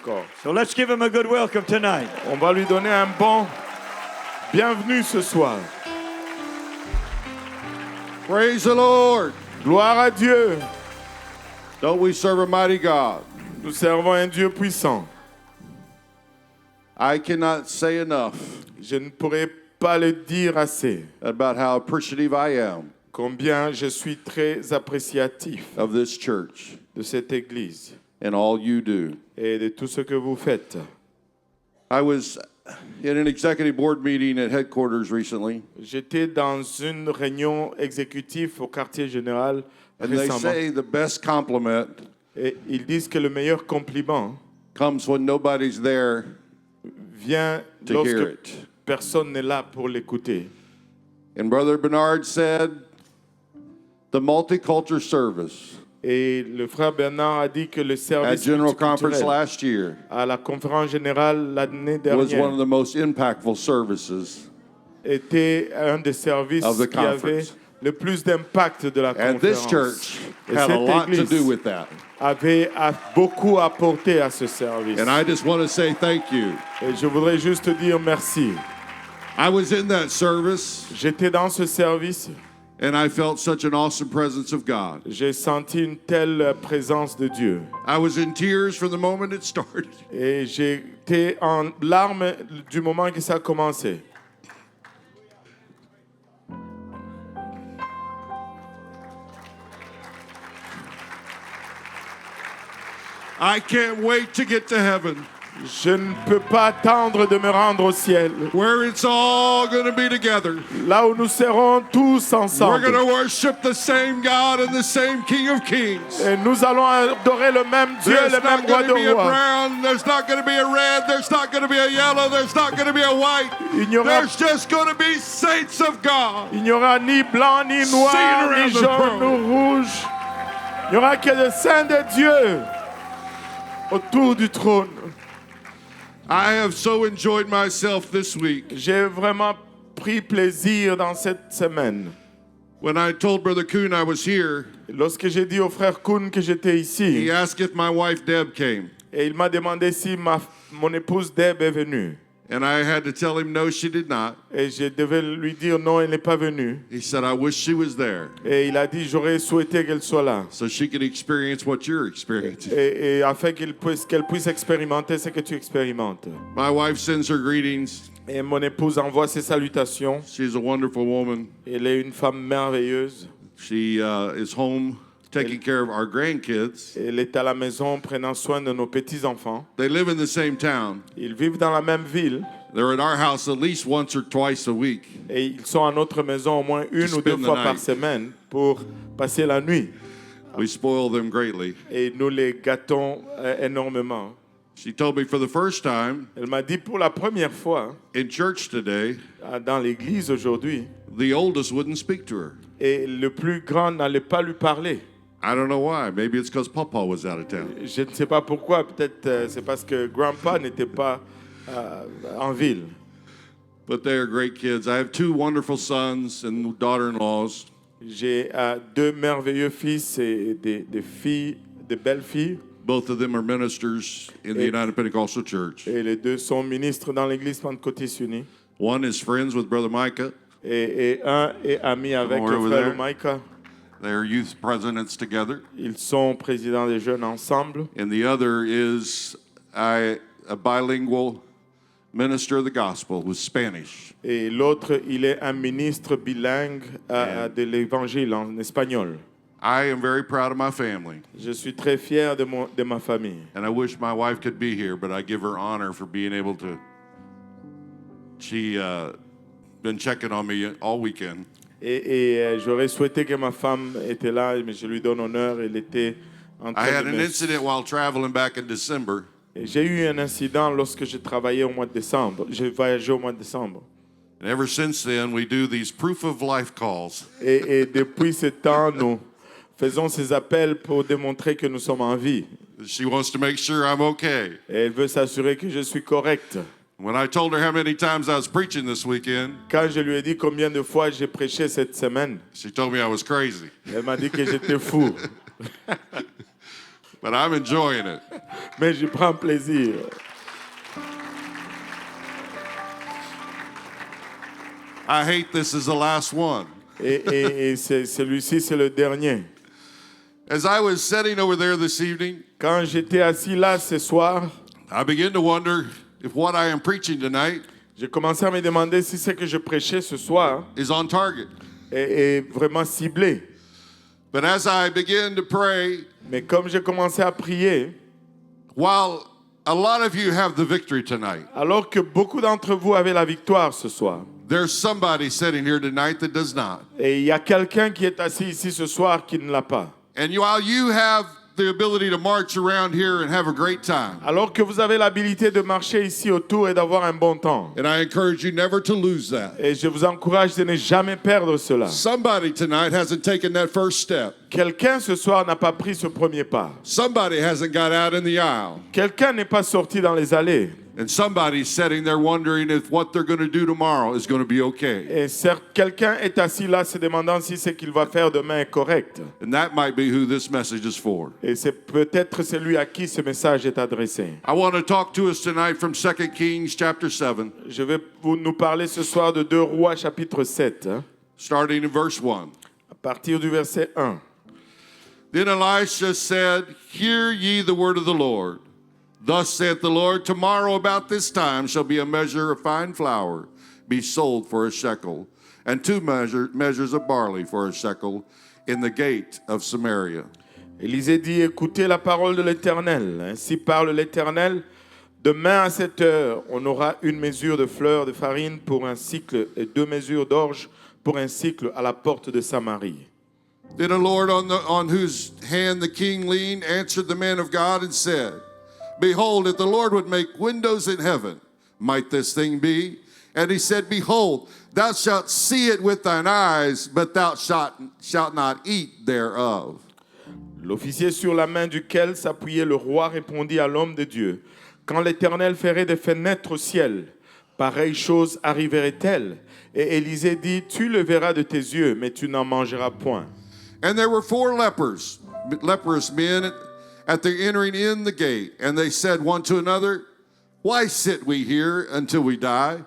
encore. So let's give him a good welcome tonight. On va lui donner un bon bienvenue ce soir. Praise the Lord. Gloire à Dieu. Don't we serve a mighty God? Nous servons un Dieu puissant. I cannot say enough Je ne pourrais pas le dire assez. about how appreciative I am Combien je suis très appréciatif of this church de cette église and all you do. et de tout ce que vous faites. I was in an executive board meeting at headquarters recently, J'étais dans une réunion exécutive au quartier général and they récemment. say the best compliment Et ils disent que le meilleur compliment comes when nobody's there vient to hear lorsque it. personne n'est là pour l'écouter. And Brother Bernard said, the multicultural service Et le frère Bernard a dit que le at service General Conference multiculturel last year à la conférence générale l'année was one of dernière the most impactful services. était un des services Of the qui avait conference. le plus d'impact de la And this conférence. church Et had a cette lot to église do with that. avait beaucoup apporté à ce service. And I just want to say thank you. Et je voudrais juste dire merci. I was in that service J'étais dans ce service, and I felt such an awesome presence of God. j'ai senti une telle présence de Dieu. I was in tears from the moment it started. Et j'étais en larmes du moment que ça a commencé. I can't wait to get to heaven, Je ne peux pas attendre de me rendre au ciel, where it's all going to be together. là où nous serons tous We're ensemble. going to worship the same God and the same King of Kings. Et nous allons adorer le même Dieu, There's le même not roi going to be de a rois. brown, there's not going to be a red, there's not going to be a yellow, there's not going to be a white. Il n'y aura, There's just going to be saints of God. il n'y aura ni blanc, ni noir, Seen ni around the jaune, throne. ni rouge. Il n'y aura que le Saint de Dieu autour du trône. I have so enjoyed myself this week. J'ai vraiment pris plaisir dans cette semaine. When I told Brother Kuhn I was here, Lorsque j'ai dit au frère Kuhn que j'étais he ici, asked if my wife Deb came. et il m'a demandé si mon épouse Deb est venue. And I had to tell him no, she did not. Et je devais lui dire non, elle n'est pas venue. He said, I wish she was there Et il a dit, j'aurais souhaité qu'elle soit là. so she could experience what you're experiencing. Et afin qu'elle puisse expérimenter ce que tu expérimentes. My wife sends her greetings. Et mon épouse envoie ses salutations. She's a wonderful woman. Elle est une femme merveilleuse. She is home taking care of our grandkids. Elle est à la maison prenant soin de nos petits-enfants. They live in the same town. Ils vivent dans la même ville. They're at our house at least once or twice a week. Et ils sont à notre maison au moins une ou deux spend the fois par night. semaine pour passer la nuit. We spoil them greatly. Et nous les gâtons énormément. She told me for the first time Elle m'a dit pour la première fois in church today, dans l'église aujourd'hui, the oldest wouldn't speak to her. et le plus grand n'allait pas lui parler. I don't know why. Maybe it's because Papa was out of town. Je ne sais pas pourquoi, peut-être c'est parce que Grandpa n'était pas en ville. But they are great kids. I have two wonderful sons and daughter-in-laws. J'ai deux merveilleux fils et des filles, de belles filles. Both of them are ministers in the United Pentecostal Church. Et les deux sont ministres dans l'église pentecôtiste unie. One is friends with Brother Micah. Et un est ami avec Over le frère there. Micah. They're youth presidents together. Ils sont présidents des jeunes ensemble. And the other is a bilingual minister of the gospel with Spanish. Et l'autre, il est un ministre bilingue de l'évangile en espagnol. I am very proud of my family. Je suis très fier de ma famille. And I wish my wife could be here, but I give her honor for being able to. She been checking on me all weekend. Et j'aurais souhaité que ma femme était là, mais je lui donne honneur. Elle était en I train had de an me... incident while traveling back in December. Et j'ai eu un incident lorsque je travaillais au mois de décembre. J'ai voyagé au mois de décembre. And ever since then, we do these proof of life calls. Et depuis ce temps, nous faisons ces appels pour démontrer que nous sommes en vie. She wants to make sure I'm okay. Et elle veut s'assurer que je suis correct. When I told her how many times I was preaching this weekend, Quand je lui ai dit combien de fois j'ai prêché cette semaine, she told me I was crazy. elle m'a dit que j'étais fou. but I'm enjoying it. mais je prends plaisir. I hate this is the last one. Et celui-ci, c'est le dernier. As I was sitting over there this evening, Quand j'étais assis là ce soir, I began to wonder if what I am preaching tonight j'ai commencé à me demander si ce que je prêchais ce soir is on target. est vraiment ciblé. But as I began to pray, Mais comme j'ai commencé à prier, while a lot of you have the victory tonight, alors que beaucoup d'entre vous avaient la victoire ce soir, there's somebody sitting here tonight that does not. et il y a quelqu'un qui est assis ici ce soir qui ne l'a pas. And while you have the ability to march around here and have a great time, Alors que vous avez l'habilité de marcher ici autour et d'avoir un bon temps. and I encourage you never to lose that. Et je vous encourage de ne jamais perdre cela. Somebody tonight hasn't taken that first step. Quelqu'un ce soir n'a pas pris ce premier pas. Somebody hasn't got out in the aisle. Quelqu'un n'est pas sorti dans les allées. And somebody's sitting there wondering if what they're going to do tomorrow is going to be okay. Et certes, quelqu'un est assis là se demandant si ce qu'il va faire demain est correct. And that might be who this message is for. Et c'est peut-être celui à qui ce message est adressé. I want to talk to us tonight from 2 Kings chapter 7, Je vais nous parler ce soir de 2 Rois chapitre 7, starting in verse 1. à partir du verset 1. Then Elisha said, Hear ye the word of the Lord. Thus saith the Lord, Tomorrow about this time shall be a measure of fine flour be sold for a shekel, and 2 measures of barley for a shekel in the gate of Samaria. Élisée dit, écoutez la parole de l'Éternel. Ainsi parle l'Éternel. Demain à cette heure, on aura 1 mesure de fleur de farine pour un cycle et 2 mesures d'orge pour un cycle à la porte de Samarie. Then the Lord on whose hand the king leaned answered the man of God and said, Behold, if the Lord would make windows in heaven, might this thing be? And he said, Behold, thou shalt see it with thine eyes, but thou shalt not eat thereof. L'officier sur la main duquel s'appuyait le roi répondit à l'homme de Dieu, quand l'Éternel ferait des fenêtres au ciel, pareille chose arriverait-elle? Et Élisée dit, tu le verras de tes yeux, mais tu n'en mangeras point. And there were 4 leprous men at the entering in the gate, and they said one to another, Why sit we here until we die?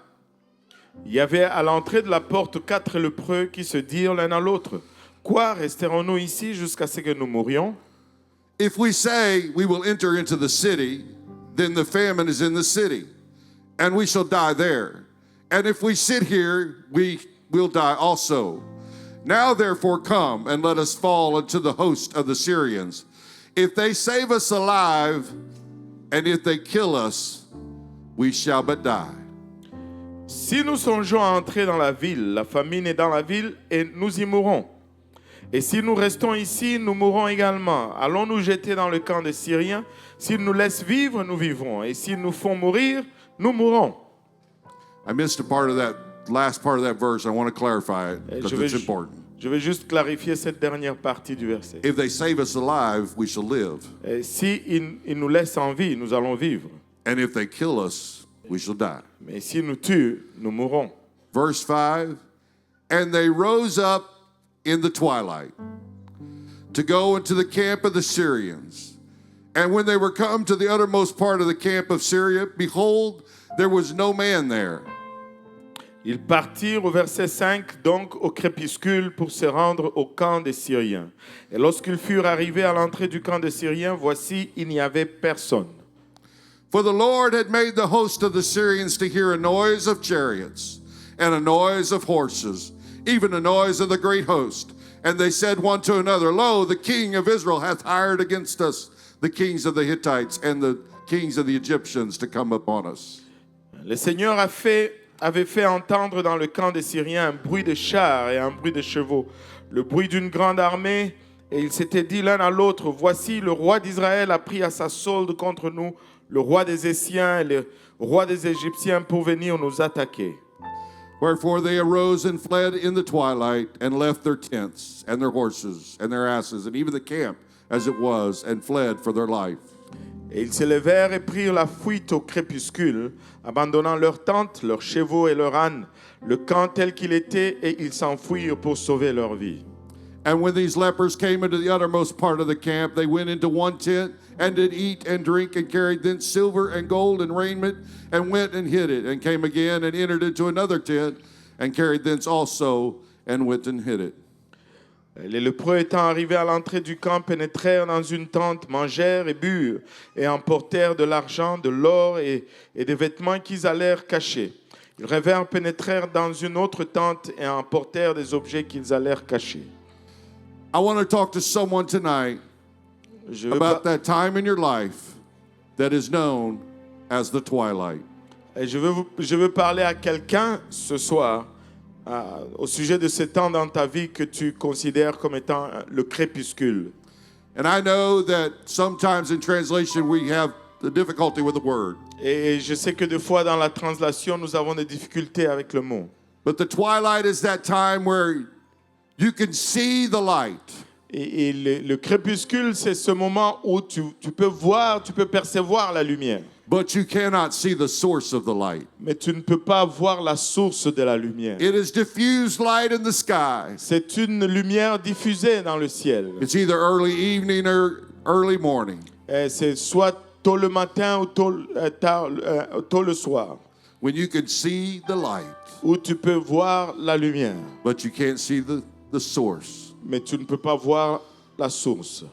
Il y avait à l'entrée de la porte 4 lépreux qui se dirent l'un à l'autre, quoi, resterons-nous ici jusqu'à ce que nous mourions? If we say we will enter into the city, then the famine is in the city, and we shall die there. And if we sit here, we will die also. Now therefore come, and let us fall into the host of the Syrians. If they save us alive, and if they kill us, we shall but die. Si nous songeons à entrer dans la ville, la famine est dans la ville et nous y mourrons. Et si nous restons ici, nous mourrons également. Allons nous jeter dans le camp des Syriens. S'ils nous laissent vivre, nous vivrons. Et s'ils nous font mourir, nous mourrons. I missed a part of that last part of that verse. I want to clarify it because it's important. Je vais juste clarifier cette dernière partie du verset. If they save us alive, we shall live. Et si ils nous laissent en vie, nous allons vivre. And if they kill us, we shall die. Mais s'ils nous tuent, nous mourrons. Verse 5, and they rose up in the twilight to go into the camp of the Syrians. And when they were come to the uttermost part of the camp of Syria, behold, there was no man there. Ils partirent au verset 5, donc au crépuscule, pour se rendre au camp des Syriens. Et lorsqu'ils furent arrivés à l'entrée du camp des Syriens, voici, il n'y avait personne. For the Lord had made the host of the Syrians to hear a noise of chariots and a noise of horses, even a noise of the great host. And they said one to another, Lo, the king of Israel hath hired against us the kings of the Hittites and the kings of the Egyptians to come upon us. Le Seigneur avait fait entendre dans le camp des Syriens un bruit de chars et un bruit de chevaux, le bruit d'une grande armée, et ils s'étaient dit l'un à l'autre, voici, le roi d'Israël a pris à sa solde contre nous le roi des Essiens et le roi des Égyptiens pour venir nous attaquer. Wherefore they arose and fled in the twilight and left their tents and their horses and their asses and even the camp as it was and fled for their life. Et ils se levèrent et prirent la fuite au crépuscule, abandonnant leurs tentes, leurs chevaux et leurs ânes, le camp tel qu'il était, et ils s'enfuirent pour sauver leur vie. And when these lepers came into the uttermost part of the camp, they went into one tent and did eat and drink, and carried thence silver and gold and raiment, and went and hid it, and came again and entered into another tent, and carried thence also, and went and hid it. Les lépreux étant arrivés à l'entrée du camp pénétrèrent dans une tente, mangèrent et burent, et emportèrent de l'argent, de l'or et des vêtements qu'ils allèrent cacher. Ils revinrent, pénétrèrent dans une autre tente et emportèrent des objets qu'ils allèrent cacher. I want to talk to someone tonight Je veux, about that time in your life that is known as the twilight. je veux parler à quelqu'un ce soir au sujet de ce temps dans ta vie que tu considères comme étant le crépuscule. And I know that sometimes in translation we have the difficulty with the word. Et je sais que des fois dans la translation, nous avons des difficultés avec le mot. But the twilight is that time where you can see the light. Et le crépuscule, c'est ce moment où tu peux voir, tu peux percevoir la lumière. But you cannot see the source of the light. Mais tu ne peux pas voir la source de la lumière. It is diffused light in the sky. C'est une lumière diffusée dans le ciel. It's either early evening or early morning. Et c'est soit tôt le matin ou tôt le soir, When you can see the light, où tu peux voir la lumière, but you can't see the source. mais tu ne peux pas voir la source.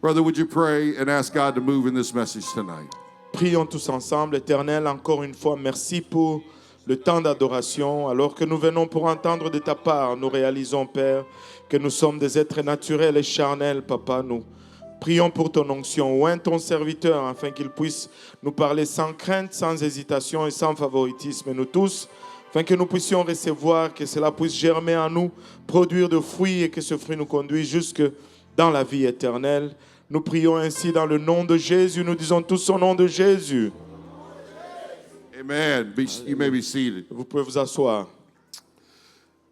Brother, would you pray and ask God to move in this message tonight? Prions tous ensemble. Éternel, encore une fois, merci pour le temps d'adoration. Alors que nous venons pour entendre de ta part, nous réalisons, Père, que nous sommes des êtres naturels et charnels, Papa. Nous prions pour ton onction. Oins ton serviteur afin qu'il puisse nous parler sans crainte, sans hésitation et sans favoritisme. Et nous tous, afin que nous puissions recevoir, que cela puisse germer en nous, produire de fruits et que ce fruit nous conduise jusque dans la vie éternelle. Nous prions ainsi dans le nom de Jésus. Nous disons tous au nom de Jésus. Amen. You may be seated. Vous pouvez vous asseoir.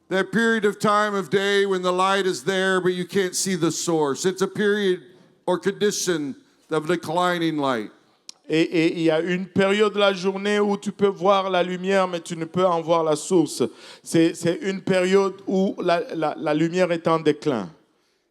That period of time of day when the light is there, but you can't see the source. It's a period or condition of declining light. Et il y a une période de la journée où tu peux voir la lumière, mais tu ne peux en voir la source. C'est une période où la lumière est en déclin.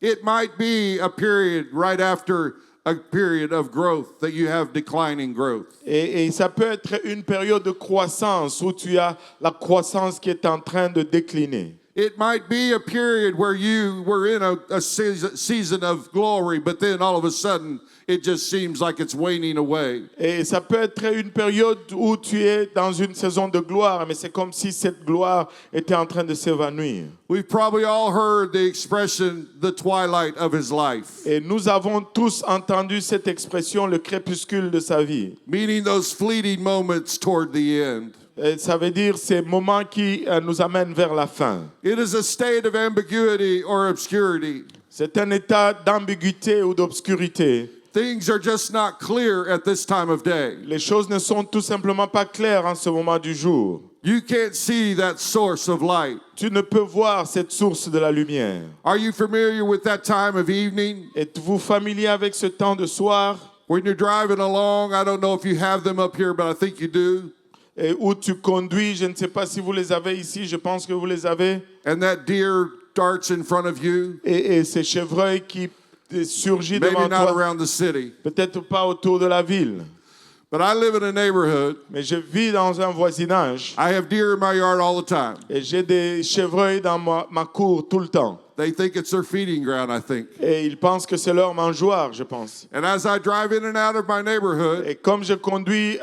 It might be a period right after a period of growth that you have declining growth. Et ça peut être une période de croissance où tu as la croissance qui est en train de décliner. It might be a period where you were in a season of glory, but then all of a sudden it just seems like it's waning away. Et ça peut être une période où tu es dans une saison de gloire, mais c'est comme si cette gloire était en train de s'évanouir. We've probably all heard the expression, the twilight of his life, Et nous avons tous entendu cette expression, le crépuscule de sa vie. meaning those fleeting moments toward the end. Et ça veut dire ces moments qui nous amènent vers la fin. It is a state of ambiguity or obscurity. C'est un état d'ambiguïté ou d'obscurité. Things are just not clear at this time of day. Les choses ne sont tout simplement pas claires en ce moment du jour. You can't see that source of light. Tu ne peux voir cette source de la lumière. Are you familiar with that time of evening? Êtes-vous familier avec ce temps de soir When you're driving along, I don't know if you have them up here, but I think you do. et où tu conduis? Je ne sais pas si vous les avez ici, je pense que vous les avez. And that deer darts in front of you. Et ces chevreuils qui surgit Maybe devant not toi, around the city. peut-être pas autour de la ville. But I live in a neighborhood. Mais je vis dans un voisinage I have deer in my yard all the time. et j'ai des chevreuils dans ma cour tout le temps. They think it's their feeding ground, I think. Et ils pensent que c'est leur mangeoire, je pense. And as I drive in and out of my neighborhood, Et comme je conduis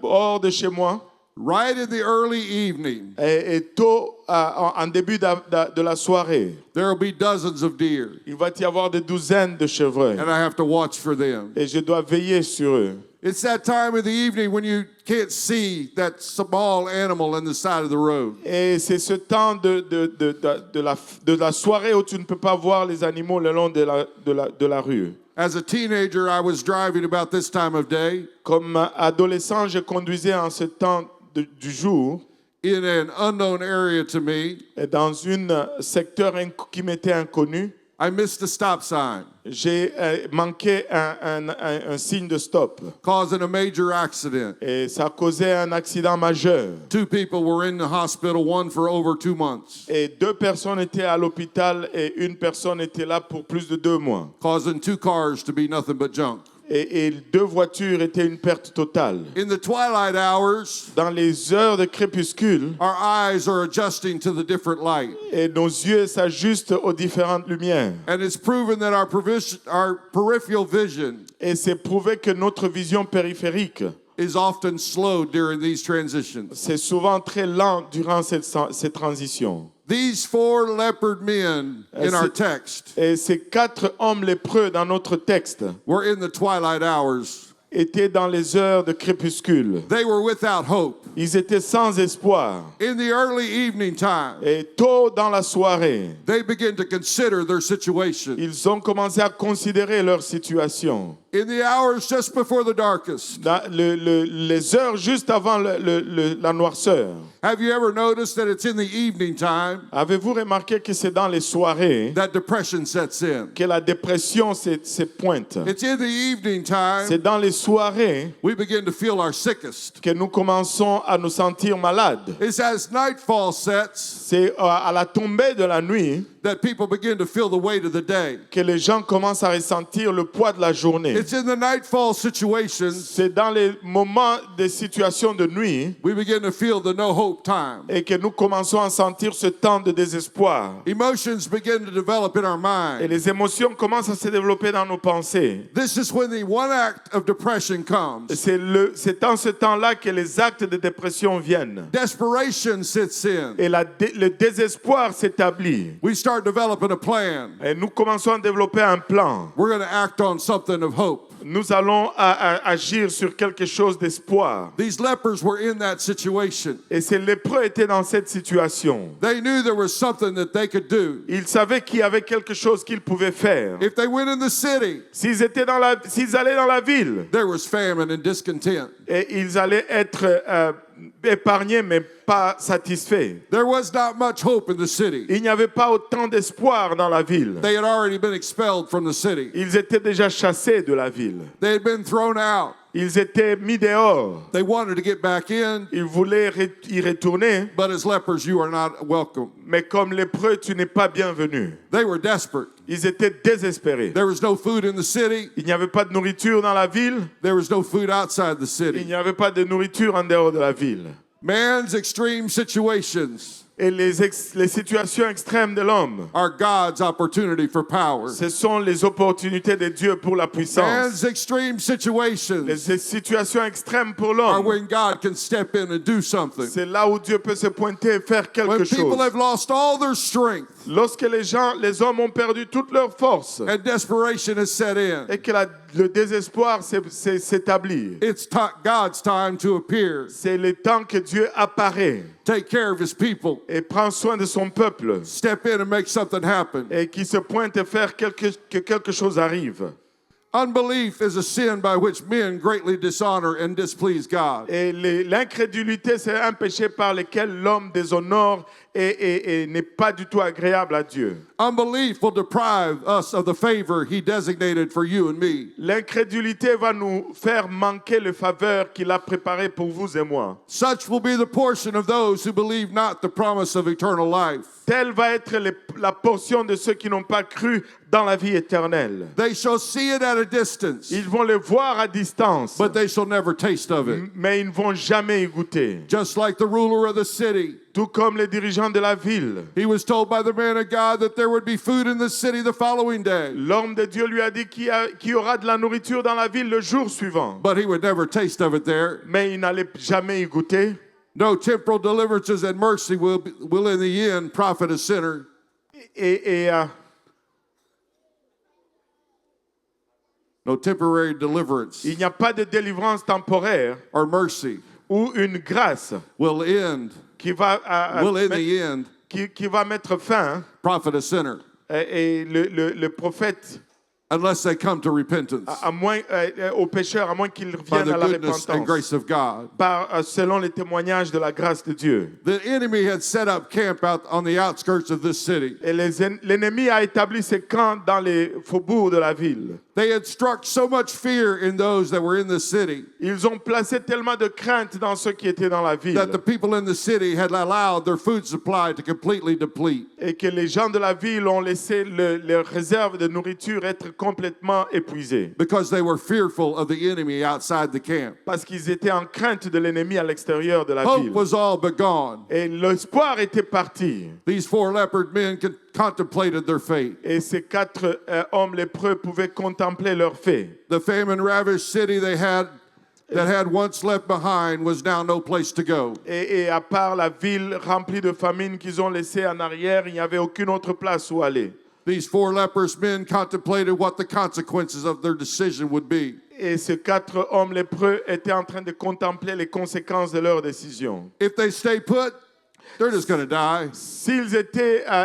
hors de chez moi, right in the early evening, et tôt en début de la soirée, there will be dozens of deer, il va y avoir des douzaines de chevreuils. and I have to watch for them. Et je dois veiller sur eux. It's that time of the evening when you can't see that small animal on the side of the road. Et c'est ce temps de la soirée où tu ne peux pas voir les animaux le long de la rue. As a teenager, I was driving about this time of day Comme adolescent, je conduisais en ce temps du jour in an unknown area to me. et dans un secteur qui m'était inconnu. I missed a stop sign, J'ai manqué un signe de stop causing a major accident. et ça a causé un accident majeur. 2 people were in the hospital, one for over 2 months, Et 2 personnes étaient à l'hôpital et une personne était là pour plus de 2 mois. causing 2 cars to be nothing but junk. Et 2 voitures étaient une perte totale. In the twilight hours, Dans les heures de crépuscule, our eyes are adjusting to the different light. et nos yeux s'ajustent aux différentes lumières. And it's proven that our peripheral vision Et c'est prouvé que notre vision périphérique, is often slowed during these transitions. c'est souvent très lent durant ces transitions. These 4 leopard men in our text Et ces 4 hommes lépreux dans notre texte were in the twilight hours. étaient dans les heures de crépuscule. They were without hope. Ils étaient sans espoir. In the early evening time, Et tôt dans la soirée, they begin to consider their situation. ils ont commencé à considérer leur situation. In the hours just before the darkest, Dans les heures juste avant la noirceur, have you ever noticed that it's in the evening time avez-vous remarqué que c'est dans les soirées that depression sets in? que la dépression se pointe? It's in the evening time C'est dans les soirées we begin to feel our sickest. que nous commençons à nous sentir malades. It's as nightfall sets C'est à la tombée de la nuit that people begin to feel the weight of the day. que les gens commencent à ressentir le poids de la journée. It's in the nightfall situations C'est dans les moments de situation de nuit we begin to feel the no hope time. et que nous commençons à sentir ce temps de désespoir. Emotions begin to develop in our Et mind. les émotions commencent à se développer dans nos pensées. This is when the one act of depression comes. C'est dans ce temps-là que les actes de dépression viennent. Desperation sits in. Et le désespoir s'établit. We start developing a plan. Et nous commençons à développer un plan. We're going to act on something of hope. Nous allons agir sur quelque chose d'espoir. These lepers were in that situation. Et ces lépreux étaient dans cette situation. They knew there was something that they could do. Ils savaient qu'il y avait quelque chose qu'ils pouvaient faire. If they went in the city, S'ils allaient dans la ville, there was famine and discontent. et ils allaient être épargnés mais pas satisfaits. There was not much hope in the city. Il n'y avait pas autant d'espoir dans la ville. They had already been expelled from the city. Ils étaient déjà chassés de la ville. They had been thrown out. Ils étaient mis dehors. They wanted to get back in, Ils voulaient y retourner, but as lepers, you are not welcome. mais comme lépreux, tu n'es pas bienvenu. They were desperate. Ils étaient désespérés. There was no food in the city. Il n'y avait pas de nourriture dans la ville. There was no food outside the Il city. n'y avait pas de nourriture en dehors de la ville. Man's extreme situations Et les situations extrêmes de l'homme, are God's opportunity for power. ce sont les opportunités de Dieu pour la puissance. Man's extreme situations Les situations extrêmes pour are l'homme, when God can step in and do something. c'est là où Dieu peut se pointer et faire quelque When people chose. have lost all their strength Lorsque les hommes ont perdu toute leur force and desperation has set in, et que le désespoir s'établit, it's God's time to appear, c'est le temps que Dieu apparaît take care of his people, et prend soin de son peuple step in and make something happen. et qui se pointe et faire que quelque chose arrive. Unbelief is a sin by which men greatly dishonor and displease God. Et l'incrédulité, c'est un péché par lequel l'homme déshonore et n'est pas du tout agréable à Dieu. Unbelief will deprive us of the favor he designated for you and me. L'incrédulité va nous faire manquer le faveur qu'il a préparé pour vous et moi. Such will be the portion of those who believe not the promise of eternal life. Telle va être la portion de ceux qui n'ont pas cru dans la vie éternelle. They shall see it at a distance, Ils vont le voir à distance, but they shall never taste of it. mais ils ne vont jamais y goûter. Just like the ruler of the city, Tout comme les dirigeants de la ville. he was told by the man of God that there would be food in the city the following day, L'homme de Dieu lui a dit qu'il y aura de la nourriture dans la ville le jour suivant. but he would never taste of it there. Mais il n'allait jamais y goûter. No temporal deliverances and mercy will in the end profit a sinner. No temporary deliverance Il n'y a pas de délivrance temporaire or mercy ou une grâce will end, qui va, will in the end qui va mettre fin. profit a sinner Et le prophète, unless they come to repentance aux pécheurs, à moins qu'ils by reviennent à the la goodness and repentance, grace of God. selon les témoignages de la grâce de Dieu. The enemy had set up camp out on the outskirts of this city. Et l'ennemi a établi ses camps dans les faubourgs de la ville. They had struck so much fear in those that were in the city Ils ont placé tellement de crainte dans ceux qui étaient dans la ville that the people in the city had allowed their food supply to completely deplete. et que les gens de la ville ont laissé leurs réserves de nourriture être complètement épuisées Because they were fearful of the enemy outside the camp. parce qu'ils étaient en crainte de l'ennemi à l'extérieur de la Hope ville. was all but gone. Et l'espoir était parti. These 4 leopard men contemplated their fate. Et ces 4 hommes lépreux pouvaient contempler leur fait. The famine-ravished city that had once left behind was now no place to go. Et à part la ville remplie de famine qu'ils ont laissée en arrière, il n'y avait aucune autre place où aller. These 4 leprous men contemplated what the consequences of their decision would be. Et ces 4 hommes lépreux étaient en train de contempler les conséquences de leur décision. If they stay put, they're just going to die.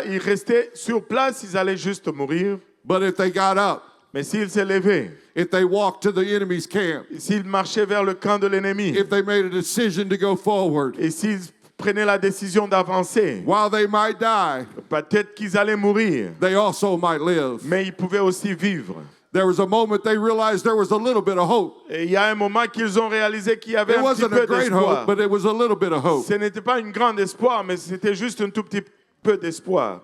Ils restaient sur place, ils allaient juste mourir. But if they got up, Mais s'ils se levaient, if they walked to the enemy's camp, s'ils marchaient vers le camp de l'ennemi, if they made a decision to go forward, et s'ils prenaient la décision d'avancer, while they might die, peut-être qu'ils allaient mourir, they also might live. mais ils pouvaient aussi vivre. There was a moment they realized there was a little bit of hope. Et il y a un moment qu'ils ont réalisé qu'il y avait It un petit wasn't a peu great d'espoir. hope, but it was a little bit of hope. Ce n'était pas une grande espoir, mais c'était juste un tout petit peu d'espoir.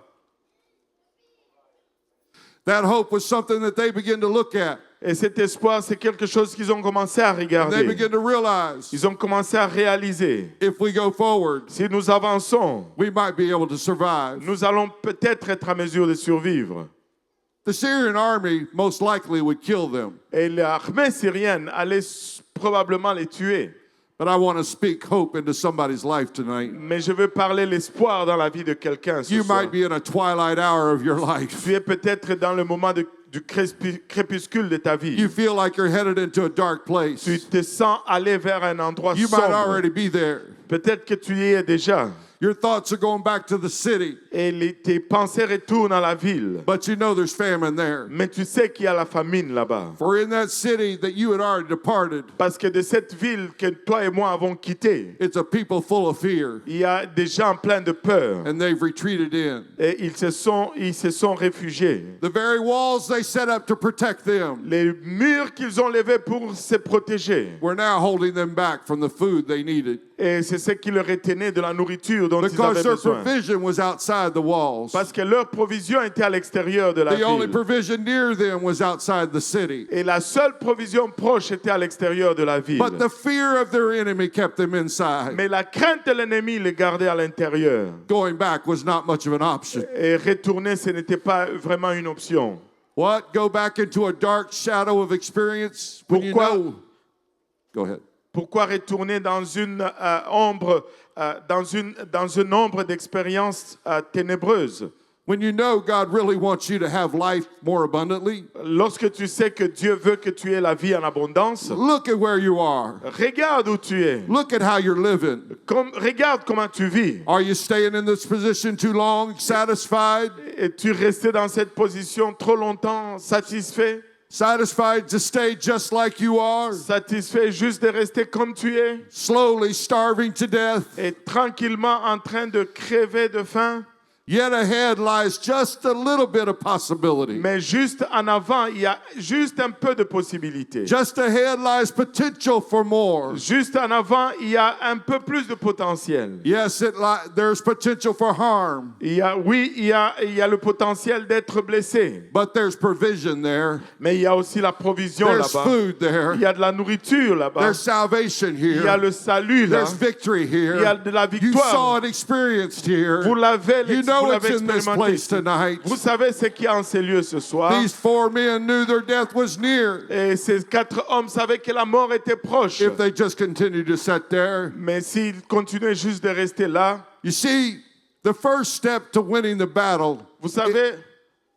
That hope was something that they began to look at. Et cet espoir, c'est quelque chose qu'ils ont commencé à And they regarder. began to realize Ils ont commencé à réaliser. if we go forward, Si nous avançons, we might be able to survive. nous allons peut-être être à mesure de survivre. The Syrian army most likely would kill them. Et l'armée syrienne allait probablement les tuer. But I want to speak hope into somebody's life tonight. Mais je veux parler l'espoir dans la vie de quelqu'un ce You soir. might be in a twilight hour of your life. Tu es peut-être dans le moment du crépuscule de ta vie. You feel like you're headed into a dark place. Tu te sens aller vers un endroit You might sombre. already be there. Peut-être que tu y es déjà. Your thoughts are going back to the city, Et tes pensées retournent à la ville. but you know there's famine there. Mais tu sais qu'il y a la famine là-bas. For in that city that you had already departed, Parce que de cette ville que toi et moi avons quittée, it's a people full of fear, il y a des gens pleins de peur. and they've retreated in. Et ils se sont réfugiés. The very walls they set up to protect them Les murs qu'ils ont levés pour se protéger. were now holding them back from the food they needed. Et c'est ce qui leur retenait de la nourriture dont ils Because avaient their besoin. provision was outside the walls. Parce que leur provision était à l'extérieur de la The only ville. provision near them was outside the city. Et la seule provision proche était à l'extérieur de la ville. But the fear of their enemy kept them inside. Mais la crainte de l'ennemi les gardait à l'intérieur. Going back was not much of an option. Et retourner, ce n'était pas vraiment une option. What? Go back into a dark shadow of experience? When you Pourquoi? know. Go ahead. Pourquoi retourner dans une ombre, dans une ombre d'expériences ténébreuses? When you know God really wants you to have life more abundantly, Lorsque tu sais que Dieu veut que tu aies la vie en abondance, look at where you are. regarde où tu es. Look at how you're living. Regarde comment tu vis. Are you staying in this position too long, satisfied? Es-tu resté dans cette position trop longtemps, satisfait? Satisfied to stay just like you are? Satisfait juste de rester comme tu es? Slowly starving to death? Et tranquillement en train de crever de faim? Yet ahead lies just a little bit of possibility. Mais juste en avant, il y a juste un peu de possibilité. Just ahead lies potential for more. Juste en avant, il y a un peu plus de potentiel. Yes, there's potential for harm, Il y a le potentiel d'être blessé. but there's provision there. Mais il y a aussi la provision There's là-bas. food there. Il y a de la nourriture là-bas. There's salvation Il y a here. le salut là. There's victory here. Il y a de la You victoire. saw it experienced here. Vous l'avez You know it's in this expérimenté. place tonight. Vous savez ce qu'il y a en ces lieux ce soir. These 4 men knew their death was near. Et ces 4 hommes savaient que la mort était proche. If they just continued to sit there. Mais s'ils continuaient juste de rester là, You see, the first step to winning the battle vous savez,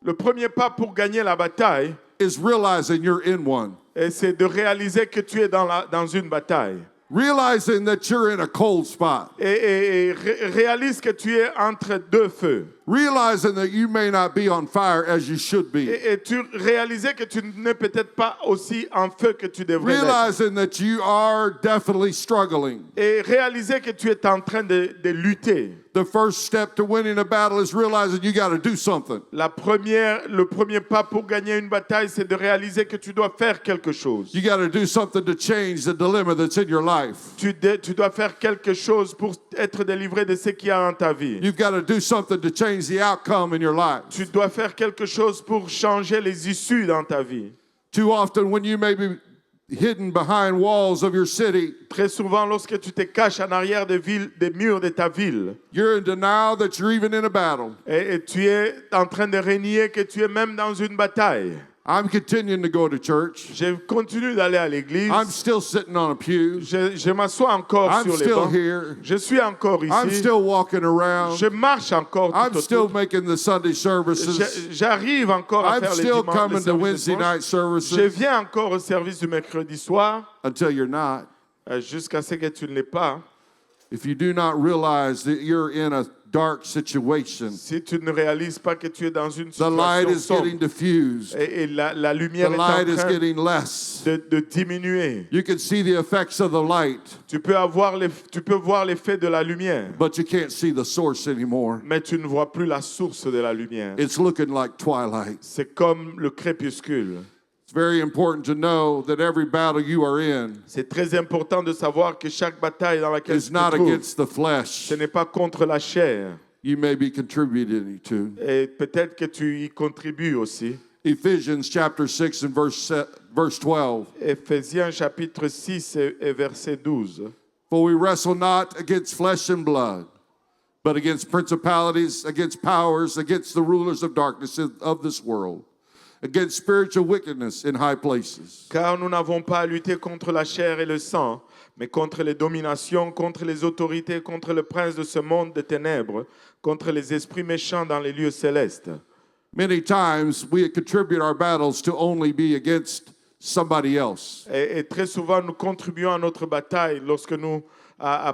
le premier pas pour gagner la bataille, is realizing you're in one. c'est de réaliser que tu es dans une bataille. Realizing that you're in a cold spot. Et réalise que tu es entre deux feux. realizing that you may not be on fire as you should be, Et tu réalisais que tu n'es peut-être pas aussi en feu que tu devrais l'être. realizing that you are definitely struggling. Et réaliser que tu es en train de lutter. The first step to winning a battle is realizing you got to do something. Le premier pas pour gagner une bataille, c'est de réaliser que tu dois faire quelque chose. You got to do something to change the dilemma that's in your life. Tu dois faire quelque chose pour être délivré de ce qu'il y a dans ta vie. You've got to do something to change the outcome in your life. Tu dois faire quelque chose pour changer les issues dans ta vie. Too often when you may be hidden behind walls of your city, Très souvent, lorsque tu te caches en arrière des murs de ta ville, you're in denial that you're even in a battle. et tu es en train de renier que tu es même dans une bataille. I'm continuing to go to church. Je continue d'aller à l'église. I'm still sitting on a pew. Je m'assois encore I'm sur les still bancs. here. Je suis encore I'm ici. still walking around. Je marche encore I'm tout still autour. making the Sunday services. J'arrive encore à I'm faire les still dimanches, coming les to services Wednesday dimanches. night Je services viens encore au service du mercredi soir, until you're not. jusqu'à ce que tu ne l'aies pas. If you do not realize that you're in a dark situation, Si tu ne réalises pas que tu es dans une the light situation is getting sombre diffused. et la lumière The est en light is train getting less. de diminuer. You can see the effects of the light, Tu peux voir l'effet de la lumière, but you can't see the source anymore. mais tu ne vois plus la source de la lumière. It's looking like twilight. C'est comme le crépuscule. It's very important to know that every battle you are in C'est très important de savoir que chaque bataille dans laquelle is tu te not trouves, against the flesh ce n'est pas contre la chair. you may be contributing to. Et peut-être que tu y contribues aussi. Ephesians chapter 6 and verse 12. Éphésiens chapitre 6 et verset 12. For we wrestle not against flesh and blood, but against principalities, against powers, against the rulers of darkness of this world, against spiritual wickedness in high places. Car nous n'avons pas à lutter contre la chair et le sang, mais contre les dominations, contre les autorités, contre le prince de ce monde de ténèbres, contre les esprits méchants dans les lieux célestes. Many times we contribute our battles to only be against somebody else. Et très souvent, nous contribuons à notre bataille lorsque nous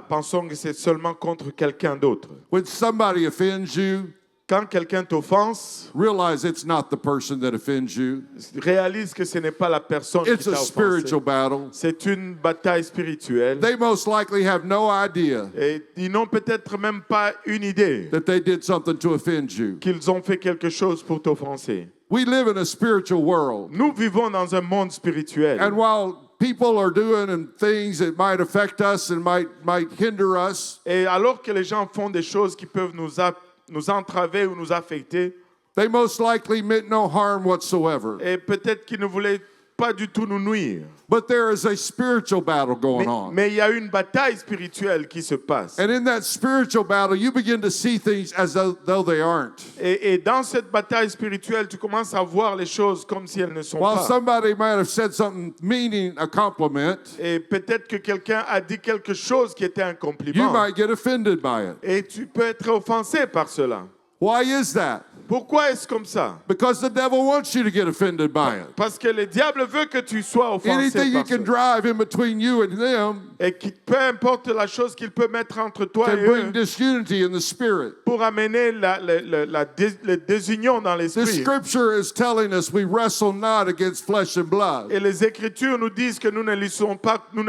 pensons que c'est seulement contre quelqu'un d'autre. When somebody offends you, Quand quelqu'un t'offense, realize it's not the person that offends you. réalise que ce n'est pas la personne It's qui a t'a offensé. spiritual battle. C'est une bataille spirituelle. They most likely have no idea Et ils n'ont peut-être même pas une idée that they did something to offend you. qu'ils ont fait quelque chose pour t'offenser. We live in a spiritual world. Nous vivons dans un monde spirituel. And while people are doing and things that might affect us and might hinder us, Et alors que les gens font des choses qui peuvent nous entraver ou nous affecter, they most likely meant no harm whatsoever. et peut-être qu'ils ne voulaient pas du tout nous nuire. But there is a spiritual battle going on. Mais il y a une bataille spirituelle qui se passe. And in that spiritual battle, you begin to see things as though they aren't. Et dans cette bataille spirituelle, tu commences à voir les choses comme si elles ne sont While pas. somebody might have said something meaning a compliment, Et peut-être que quelqu'un a dit quelque chose qui était un you compliment. might get offended by it. Et tu peux être offensé par cela. Why is that? Pourquoi est-ce comme ça? Because the devil wants you to get offended by it. Parce que le diable veut que tu sois offensé Anything you par can cela. drive in between you and them Et peu importe la chose qu'il peut mettre entre toi can et bring eux disunity in the spirit. pour amener la désunion dans The l'esprit. scripture is telling us we wrestle not against flesh and blood, Et les Écritures nous disent que nous ne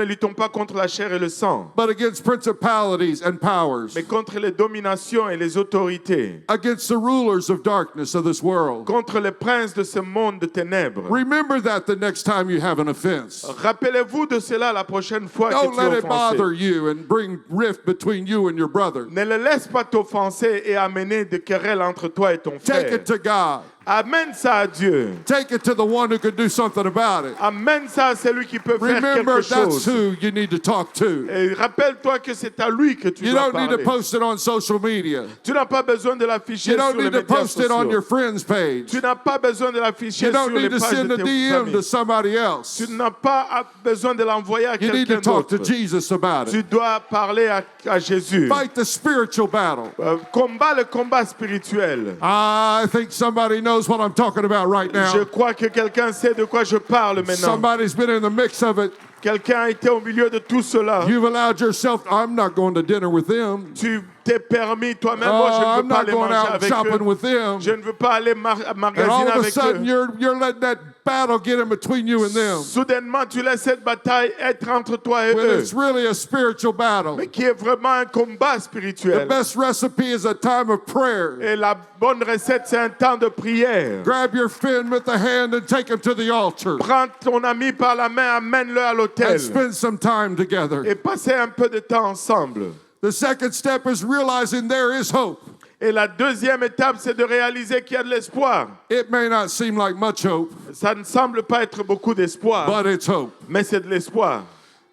luttons pas contre la chair et le sang, but against principalities and powers, mais contre les dominations et les autorités, against the rulers of darkness of this world. contre les princes de ce monde de ténèbres. Remember that the next time you have an offense. Rappelez-vous de cela la prochaine fois que Don't tu let es it bother offensé. you and bring rift between you and your brother. Ne le laisse pas t'offenser et amener des querelles entre toi et ton Take frère. it to God. Amène ça à Dieu. Take it to the one who can do something about it. Amène ça à celui qui peut faire Remember, quelque that's chose. who you need to talk to. Et rappelle-toi que c'est à lui que tu You dois don't need to parler. post it on social media. Tu n'as pas besoin de l'afficher You sur don't les need to médias post it on your sociaux. friend's page. Tu n'as pas besoin de l'afficher You sur don't les need to pages send de a tes DM to amis. somebody else. Tu n'as pas besoin de l'envoyer à You need quelqu'un to talk to d'autre. Jesus about Tu it. dois parler à Jésus. Fight the spiritual battle. Combat le combat spirituel. I think somebody knows what I'm talking about right Je now. crois que quelqu'un sait de quoi je parle maintenant. Somebody's been in the mix of it. Quelqu'un a été au milieu de tout cela. You've allowed yourself, I'm not going to dinner with them. Tu t'es permis toi-même, moi je ne I'm veux pas not aller going manger out avec shopping eux. with them. Je ne veux pas aller And all magasiner of a avec sudden, eux. you're letting that battle get in between you and them. Soudainement, tu laisses cette bataille être entre toi et When eux, it's really a spiritual battle. mais qui est vraiment un combat The spirituel. best recipe is a time of prayer. Et la bonne recette, c'est un temps de prière. Grab your friend with the hand and take him to the altar. Prends ton ami par la main, amène-le à l'autel And spend some time together. et passez un peu de temps ensemble. The second step is realizing there is hope. Et la deuxième étape, c'est de réaliser qu'il y a de l'espoir. It may not seem like much hope, Ça ne semble pas être beaucoup d'espoir, but it's hope. mais c'est de l'espoir.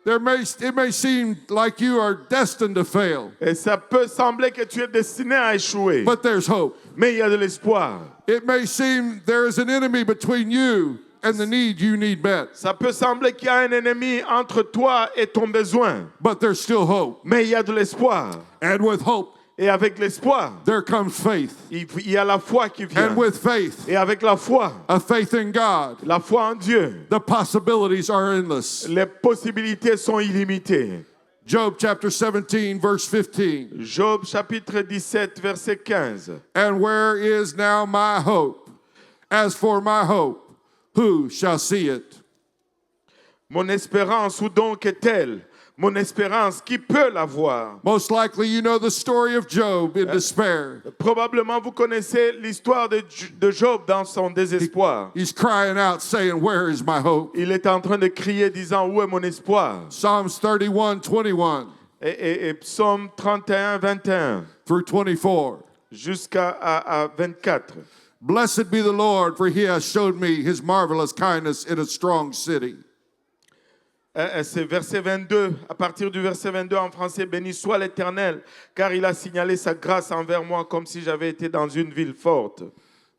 It may seem like you are destined to fail, Et ça peut sembler que tu es destiné à échouer, but there's hope. mais il y a de l'espoir. It may seem there is an enemy between you and the need you need met, Ça peut sembler qu'il y a un ennemi entre toi et ton besoin, but there's still hope. mais il y a de l'espoir. And with hope, Et avec l'espoir, there comes faith. il y a la foi qui vient. And with faith, Et avec la foi, a faith in God, la foi en Dieu, the possibilities are endless. les possibilités sont illimitées. Job chapter 17, verse 15. Job chapitre 17, verset 15. And where is now my hope? As for my hope, who shall see it? Mon espérance, où donc est-elle? Mon espérance, qui peut la voir? Most likely you know the story of Job in despair. Probablement vous connaissez l'histoire de Job dans son désespoir. He's crying out saying, where is my hope? Il est en train de crier disant, où est mon espoir? Psalms 31, 21 Et Psaume 31, 21 through 24. jusqu'à à 24. Blessed be the Lord, for he has showed me his marvelous kindness in a strong city. C'est verset 22, à partir du verset 22 en français, béni soit l'Éternel, car il a signalé sa grâce envers moi comme si j'avais été dans une ville forte.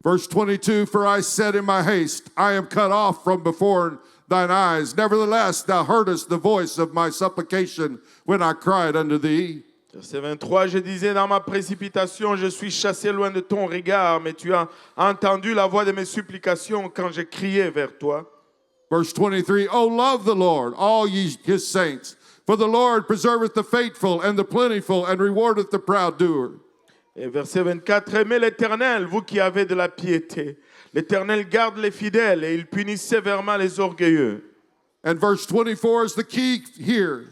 Verse 22, for I said in my haste, I am cut off from before thine eyes. Nevertheless, thou heardest the voice of my supplication when I cried unto thee. Verset 23, je disais dans ma précipitation, je suis chassé loin de ton regard, mais tu as entendu la voix de mes supplications quand j'ai crié vers toi. Verse 23, O love the Lord, all ye his saints, for the Lord preserveth the faithful and the plentiful, and rewardeth the proud doer. Et verset 24, aimez l'Éternel, vous qui avez de la piété. L'Éternel garde les fidèles et il punit sévèrement les orgueilleux. And verse 24 is the key here.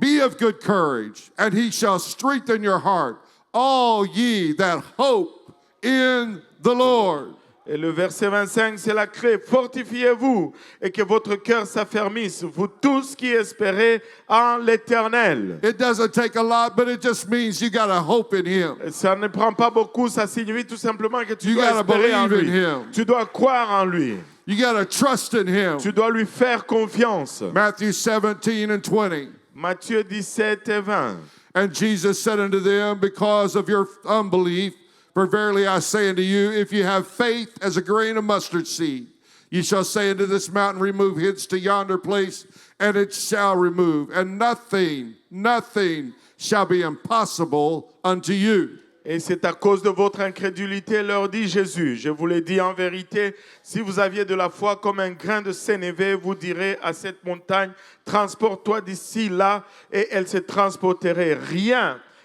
Be of good courage, and he shall strengthen your heart, all ye that hope in the Lord. Et le verset 25, c'est la clé. Fortifiez-vous et que votre cœur s'affermisse, vous tous qui espérez en l'Éternel. It doesn't take a lot, but it just means you got to hope in him. Ça ne prend pas beaucoup, ça signifie tout simplement que tu You dois gotta espérer en believe lui. in him. Tu dois croire en lui. You got to trust in him. Tu dois lui faire confiance. Matthew 17 and 20. Matthieu 17 et 20. And Jesus said unto them, because of your unbelief, for verily I say unto you, if you have faith as a grain of mustard seed, ye shall say unto this mountain, remove hence to yonder place, and it shall remove. And nothing shall be impossible unto you. Et c'est à cause de votre incrédulité, leur dit Jésus. Je vous l'ai dit en vérité, si vous aviez de la foi comme un grain de sénévé, vous direz à cette montagne, transporte-toi d'ici là, et elle se transporterait.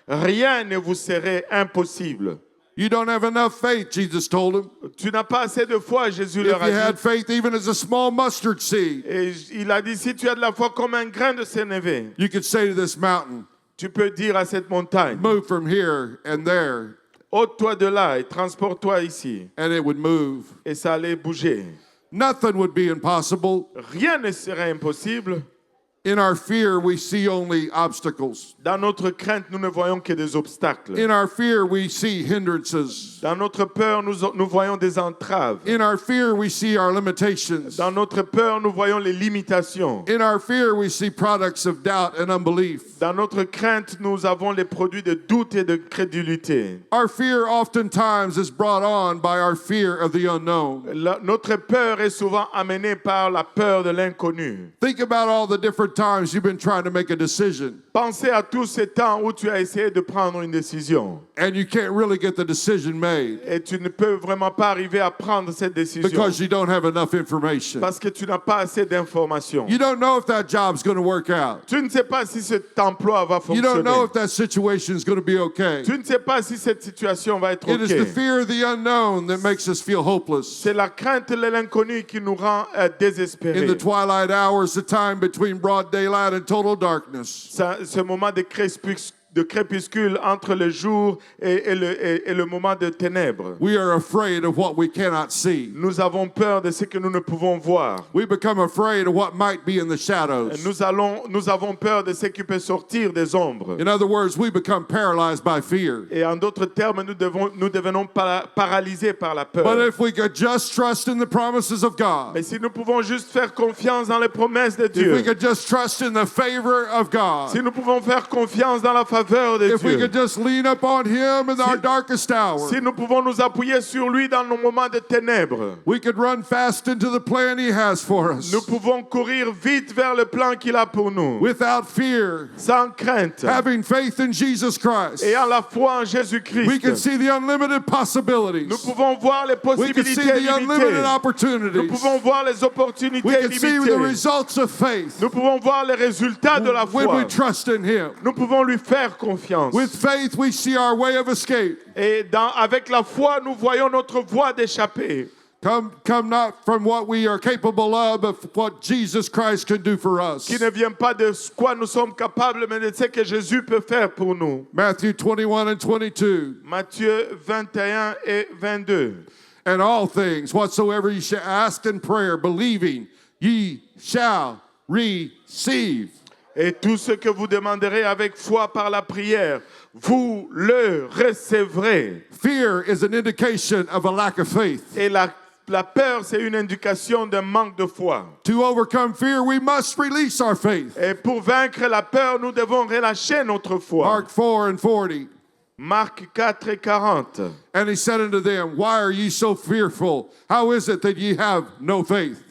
Rien ne vous serait impossible. You don't have enough faith, Jesus told him. Tu n'as pas assez de foi, Jésus If leur a you had dit. faith even as a small mustard seed, Et il a dit, si tu as de la foi comme un grain de sénévé, you could say to this mountain, tu peux dire à cette montagne, move from here and there, ôte-toi de là et transporte-toi ici. and it would move. Et ça allait bouger. Nothing would be impossible. Rien ne serait impossible. In our fear, we see only obstacles. Dans notre crainte, nous ne voyons que des obstacles. In our fear, we see hindrances. Dans notre peur, nous voyons des entraves. In our fear, we see our limitations. Dans notre peur, nous voyons les limitations. In our fear, we see products of doubt and unbelief. Dans notre crainte, nous avons les produits de doute et de crédulité. Our fear oftentimes is brought on by our fear of the unknown. Notre peur est souvent amenée par la peur de l'inconnu. Think about all the different times you've been trying to make a decision. Pensez à tous ces temps où tu as essayé de prendre une décision and you can't really get the decision made et tu ne peux vraiment pas arriver à prendre cette décision because you don't have enough information. parce que tu n'as pas assez d'informations. You don't know if that job's going to work out. Tu ne sais pas si cet emploi va You don't know fonctionner. if that situation is going to be okay. Tu ne sais pas si cette situation va être It is the OK. fear of the unknown that makes us feel hopeless. C'est la crainte de l'inconnu qui nous rend In désespérés. the twilight hours, the time between broad daylight and total darkness, Ce moment de crépuscule entre le jour et le moment de ténèbres. we are afraid of what we cannot see. Nous avons peur de ce que nous ne pouvons voir. We become afraid of what might be in the shadows. Nous avons peur de ce qui peut sortir des ombres. In other words, we become paralyzed by fear. Et en d'autres termes, nous devenons paralysés par la But peur. if we could just trust in the promises of God, Mais si nous pouvons juste faire confiance dans les promesses de if we Dieu, could just trust in the favor of God, si nous pouvons faire confiance dans la faveur de if we Dieu, could just lean up on Him in our darkest hour, si nous pouvons nous appuyer sur lui dans nos moments de ténèbres, we could run fast into the plan He has for us nous pouvons courir vite vers le plan qu'il a pour nous, without fear, sans crainte, having faith in Jesus Christ. et à la foi en We can Jésus-Christ. see the unlimited possibilities. Nous pouvons voir les We can see possibilités the unlimited limitées. Nous opportunities. pouvons voir les We opportunités can see the limitées. results of faith Nous pouvons voir les résultats de la when we foi. trust in Him. Nous pouvons lui faire confiance. With faith, we see our way of escape. Et avec la foi, nous voyons notre voie d'échapper. Come not from what we are capable of, but what Jesus Christ can do for us. Qui ne vient pas de quoi nous sommes capables, mais de ce que Jésus peut faire pour nous. Matthew 21 and 22. Matthieu 21 et 22. And all things, whatsoever ye shall ask in prayer, believing, ye shall receive. Et tout ce que vous demanderez avec foi par la prière, vous le recevrez. Fear is an indication of a lack of faith. Et la peur, c'est une indication d'un manque de foi. To overcome fear, we must release our faith. Et pour vaincre la peur, nous devons relâcher notre foi. Mark 4 and 40. Marc 4 et 40. And he said unto them, why are ye so fearful? How is it that ye have no faith?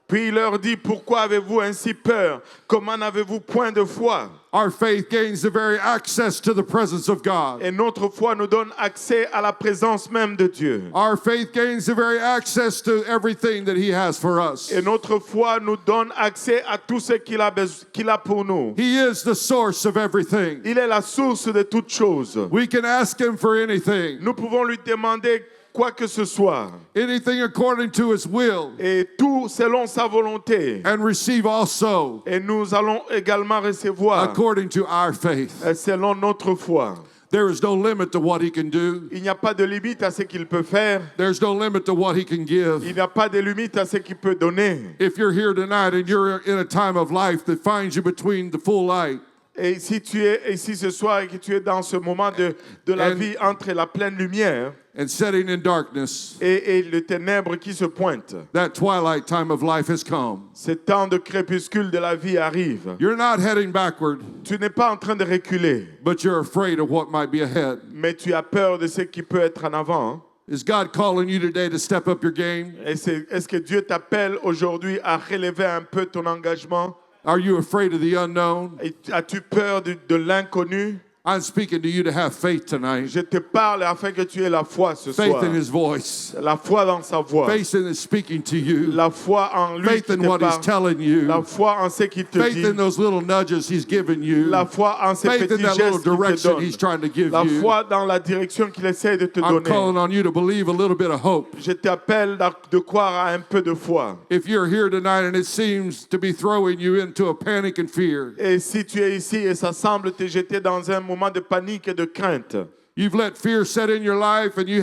Puis il leur dit, pourquoi avez-vous ainsi peur? Comment n'avez-vous point de foi? Our faith gains the very access to the presence of God. Et notre foi nous donne accès à la présence même de Dieu. Our faith gains the very access to everything that He has for us. Et notre foi nous donne accès à tout ce qu'il a pour nous. He is the source of everything. Il est la source de toutes choses. We can ask Him for anything, Nous pouvons lui demander quoi que ce soit. anything according to His will, Et tout selon sa volonté. and receive also Et nous allons également recevoir according to our faith. selon notre foi. There is no limit to what He can do. Il n'y a pas de limite à ce qu'il peut faire. There's no limit to what He can give. Il n'y a pas de limite à ce qu'il peut donner. If you're here tonight and you're in a time of life that finds you between the full light Et si tu es ici ce soir et que tu es dans ce moment de la And- vie entre la pleine lumière and setting in darkness, et le ténèbre qui se pointe, that twilight time of life has come. ce temps de crépuscule de la vie arrive. You're not heading backward, Tu n'es pas en train de reculer, but you're afraid of what might be ahead. mais tu as peur de ce qui peut être en avant. Is God calling you today to step up your game? Et est-ce que Dieu t'appelle aujourd'hui à relever un peu ton engagement? Are you afraid of the unknown? Et as-tu peur de l'inconnu? I'm speaking to you to have faith tonight. Je te parle afin que tu aies la foi ce Faith soir. in His voice. La foi dans sa voix. Faith in His speaking to you. La foi en lui Faith qui in te what He's parle. telling you. La foi en ce qu'il te Faith dit. in those little nudges He's given you. La foi en ces Faith in petits that little gestes qu'il te direction He's donne. trying to give La you. foi dans la direction qu'il essaie de te I'm donner. calling on you to believe a little bit of hope. Je t'appelle de croire à un peu de foi. If you're here tonight and it seems to be throwing you into a panic and fear, Et si tu es ici et ça semble te jeter dans un moment de panique et de crainte, you've let fear set in your life and you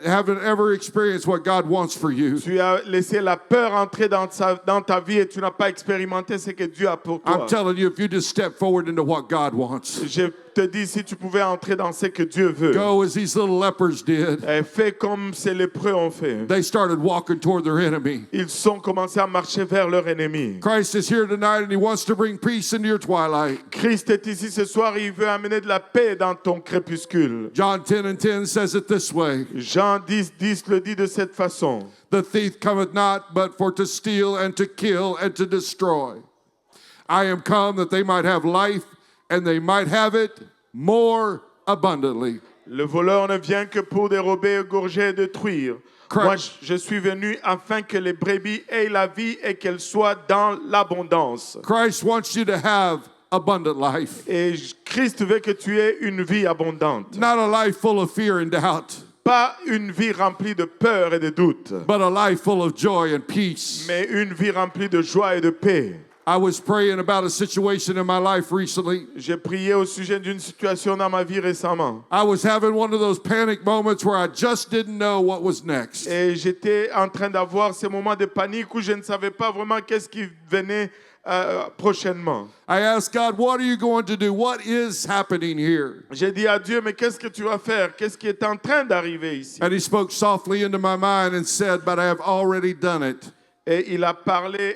haven't ever experienced what God wants for you. tu as laissé la peur entrer dans ta vie et tu n'as pas expérimenté ce que Dieu a pour toi. I'm telling you, if you just step forward into what God wants, Je te dis, si tu pouvais entrer dans ce que Dieu veut, go as these little lepers did. fais comme ces lépreux ont fait. They started walking toward their enemy. Ils ont commencé à marcher vers leur ennemi. Christ is here tonight and He wants to bring peace into your twilight. Christ est ici ce soir et il veut amener de la paix dans ton crépuscule. John 10 and 10 says it this way: Jean 10 le dit de cette façon. The thief cometh not but for to steal and to kill and to destroy. I am come that they might have life and they might have it more abundantly. Le voleur ne vient que pour dérober, égorger et détruire. Christ- Moi, je suis venu afin que les brebis aient la vie et qu'elles soient dans l'abondance. Christ wants you to have abundant life, Et Christ veut que tu aies une vie abondante. not a life full of fear and doubt, Pas une vie remplie de peur et de doute, but a life full of joy and peace. mais une vie remplie de joie et de paix. I was praying about a situation in my life recently. J'ai prié au sujet d'une situation dans ma vie récemment. I was having one of those panic moments where I just didn't know what was next. Et j'étais en train d'avoir ces moments de panique où je ne savais pas vraiment qu'est-ce qui venait prochainement. I asked God, what are you going to do? What is happening here? J'ai dit à Dieu, mais qu'est-ce que tu vas faire? Qu'est-ce qui est en train d'arriver ici? And he spoke softly into my mind and said, but I have already done it. Et il a parlé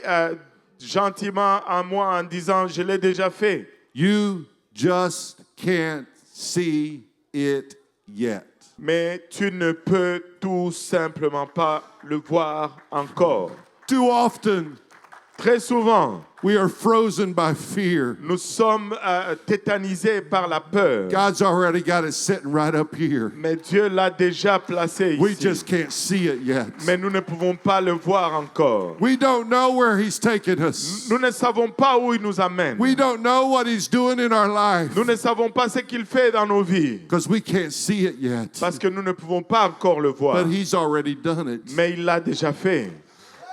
gentiment à moi en disant, je l'ai déjà fait. You just can't see it yet. Mais tu ne peux tout simplement pas le voir encore. Too often, Très souvent, we are frozen by fear. nous sommes tétanisés par la peur. God's already got it sitting right up here. Mais Dieu l'a déjà placé We ici. just can't see it yet. Mais nous ne pouvons pas le voir encore. We don't know where he's taking us. Nous ne savons pas où il nous amène. We don't know what he's doing in our life Nous ne savons pas ce qu'il fait dans nos vies. because we can't see it yet. Parce que nous ne pouvons pas encore le voir. But he's already done it. Mais il l'a déjà fait.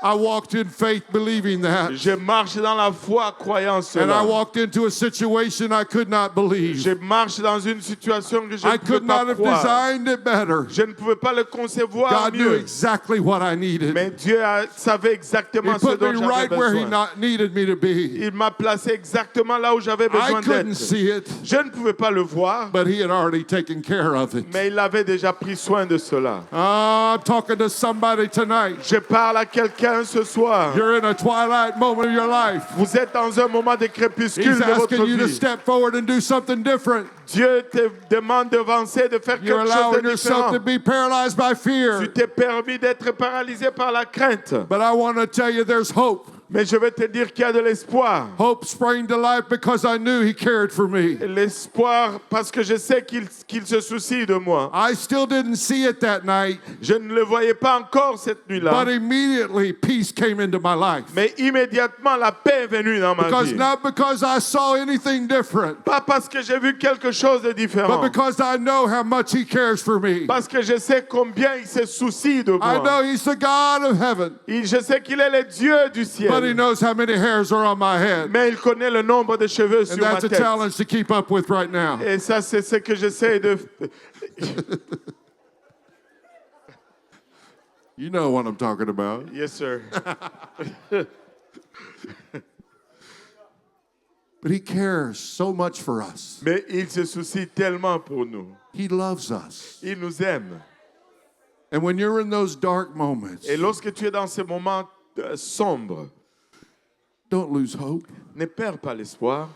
I walked in faith believing that. Je marche dans la foi croyant And I cela. walked into a situation I could not believe. Je marche dans une situation que je I ne pouvais could not pas have croire. designed it better. Je ne pouvais pas le concevoir God knew mieux. exactly what I needed. Mais Dieu savait He exactement ce put dont me j'avais right where he besoin. not needed me to be. Il m'a placé exactement là où j'avais I besoin couldn't d'être. see it, Je ne pouvais pas le voir, but he had already taken care of it. mais il avait déjà pris soin de cela. I'm talking to somebody tonight. Je parle à quelqu'un ce soir. You're in a twilight moment of your life. Vous êtes dans un moment de crépuscule He's de votre asking you to vie. step forward and do something different. Dieu te demande d'avancer, de faire You're quelque chose allowing de yourself to différent. be paralyzed by Tu fear. t'es permis d'être paralysé par la crainte. But I want to tell you there's hope. Mais je vais te dire qu'il y a de l'espoir. Hope sprang to life because I knew he cared for me. L'espoir parce que je sais qu'il se soucie de moi. I still didn't see it that night, Je ne le voyais pas encore cette nuit-là. but immediately peace came into my life. Mais immédiatement, la paix est venue dans ma Because vie. not because I saw anything different, Pas parce que j'ai vu quelque chose de but différent. because I know how much he cares for me. Parce que je sais combien il se soucie de I moi. know he's the God of heaven, Je sais qu'il est le Dieu du but he ciel. knows how many hairs are on my head. Mais il connaît le nombre de cheveux And sur ma that's a tête. challenge to keep up with right now. Et ça, c'est ce que j'essaie de... You know what I'm talking about. Yes, sir. But he cares so much for us. Mais il se soucie tellement pour nous. He loves us. Il nous aime. And when you're in those dark moments, Et lorsque tu es dans ces moments sombres, don't lose hope. ne perds pas l'espoir.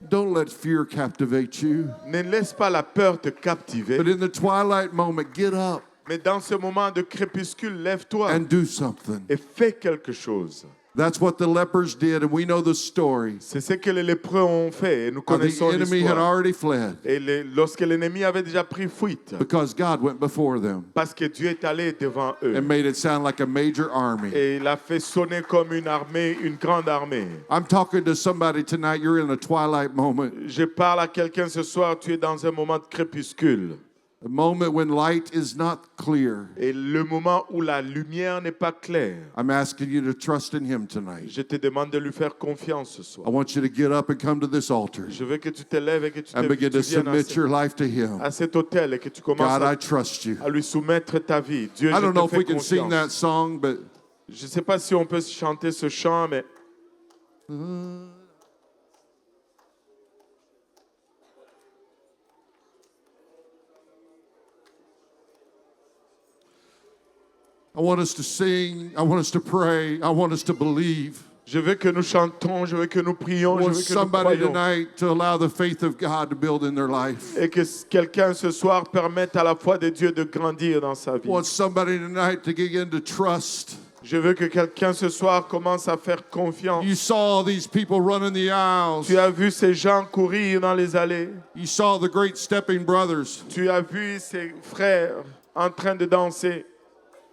Don't let fear captivate you. Ne laisse pas la peur te captiver. But in the twilight moment, get up Mais dans ce moment de crépuscule, lève-toi and do something. et fais quelque chose. That's what the lepers did, and we know the story. C'est ce que les lépreux ont fait et nous How the connaissons enemy had l'histoire. already fled Et lorsque l'ennemi avait déjà pris fuite, because God went before them parce que Dieu est allé devant eux. and made it sound like a major army. Et il a fait sonner comme une armée, une grande armée. I'm talking to somebody tonight. You're in a twilight moment, Je parle à quelqu'un ce soir, tu es dans un moment de crépuscule. a moment when light is not clear. Et le moment où la lumière n'est pas claire. I'm asking you to trust in Him tonight. Je te demande de lui faire confiance ce I soir. want you to get up and come to this altar Je veux que tu te lèves et que tu and begin to viennes submit your life to Him. à cet autel et que tu commences God, I trust you. à lui soumettre ta vie. Dieu, I je don't know te if we fais can sing that confiance. song, but Je ne sais pas si on peut chanter ce chant, mais I want us to sing. I want us to pray. I want us to believe. je veux que nous chantons, je veux que nous prions, I je want veux que nous somebody croyons. tonight to allow the faith of God to build in their life. Et que quelqu'un ce soir permette à la foi de Dieu de grandir dans sa vie. I want somebody tonight to begin to trust Je veux que quelqu'un ce soir commence à faire confiance. You saw these people running the aisles. Tu as vu ces gens courir dans les allées. You saw the great stepping brothers. Tu as vu ces frères en train de danser.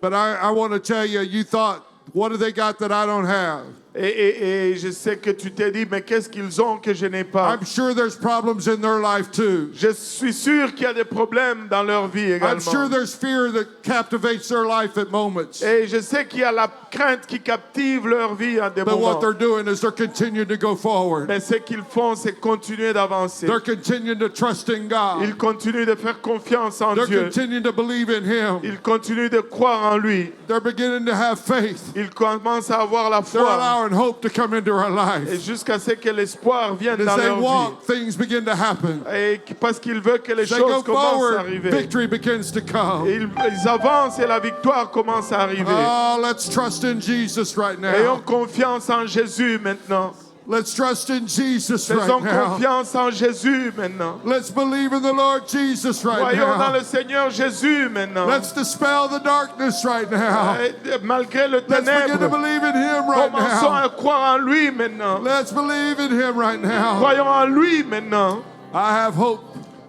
But I want to tell you, you thought, what do they got that I don't have? Et je sais que tu t'es dit, mais qu'est-ce qu'ils ont que je n'ai pas? I'm sure there's problems in their life too. Je suis sûr qu'il y a des problèmes dans leur vie I'm sure également. there's fear that captivates their life at moments. Et je sais qu'il y a la crainte qui captive leur vie en des But what moments. they're doing is they're continuing to go forward. Mais ce qu'ils font, c'est continuer d'avancer. They're continuing to trust in God. Ils continuent de faire confiance en They're Dieu. continuing to believe in Him. Ils continuent de croire en lui. They're beginning to have faith. Ils commencent à avoir la They're foi. allowing hope to come into our Et life. jusqu'à ce que l'espoir vienne As dans they leur vie. walk, things begin to happen. Et parce qu'ils veulent que les As they go choses commencent à forward, arriver. victory begins to come. Et ils avancent et la victoire commence à arriver. Oh, let's trust in Jesus right Ayons now. confiance en Jésus maintenant. Let's trust in Jesus Faisons right now. confiance en Jésus maintenant. Let's believe in the Lord Jesus right Croyons dans now. le Seigneur Jésus maintenant. Let's dispel the darkness right now. Et malgré le Let's begin to ténèbre, believe in Him right commençons now. à croire en lui maintenant. Let's believe in Him right now. Croyons en lui maintenant. I have hope.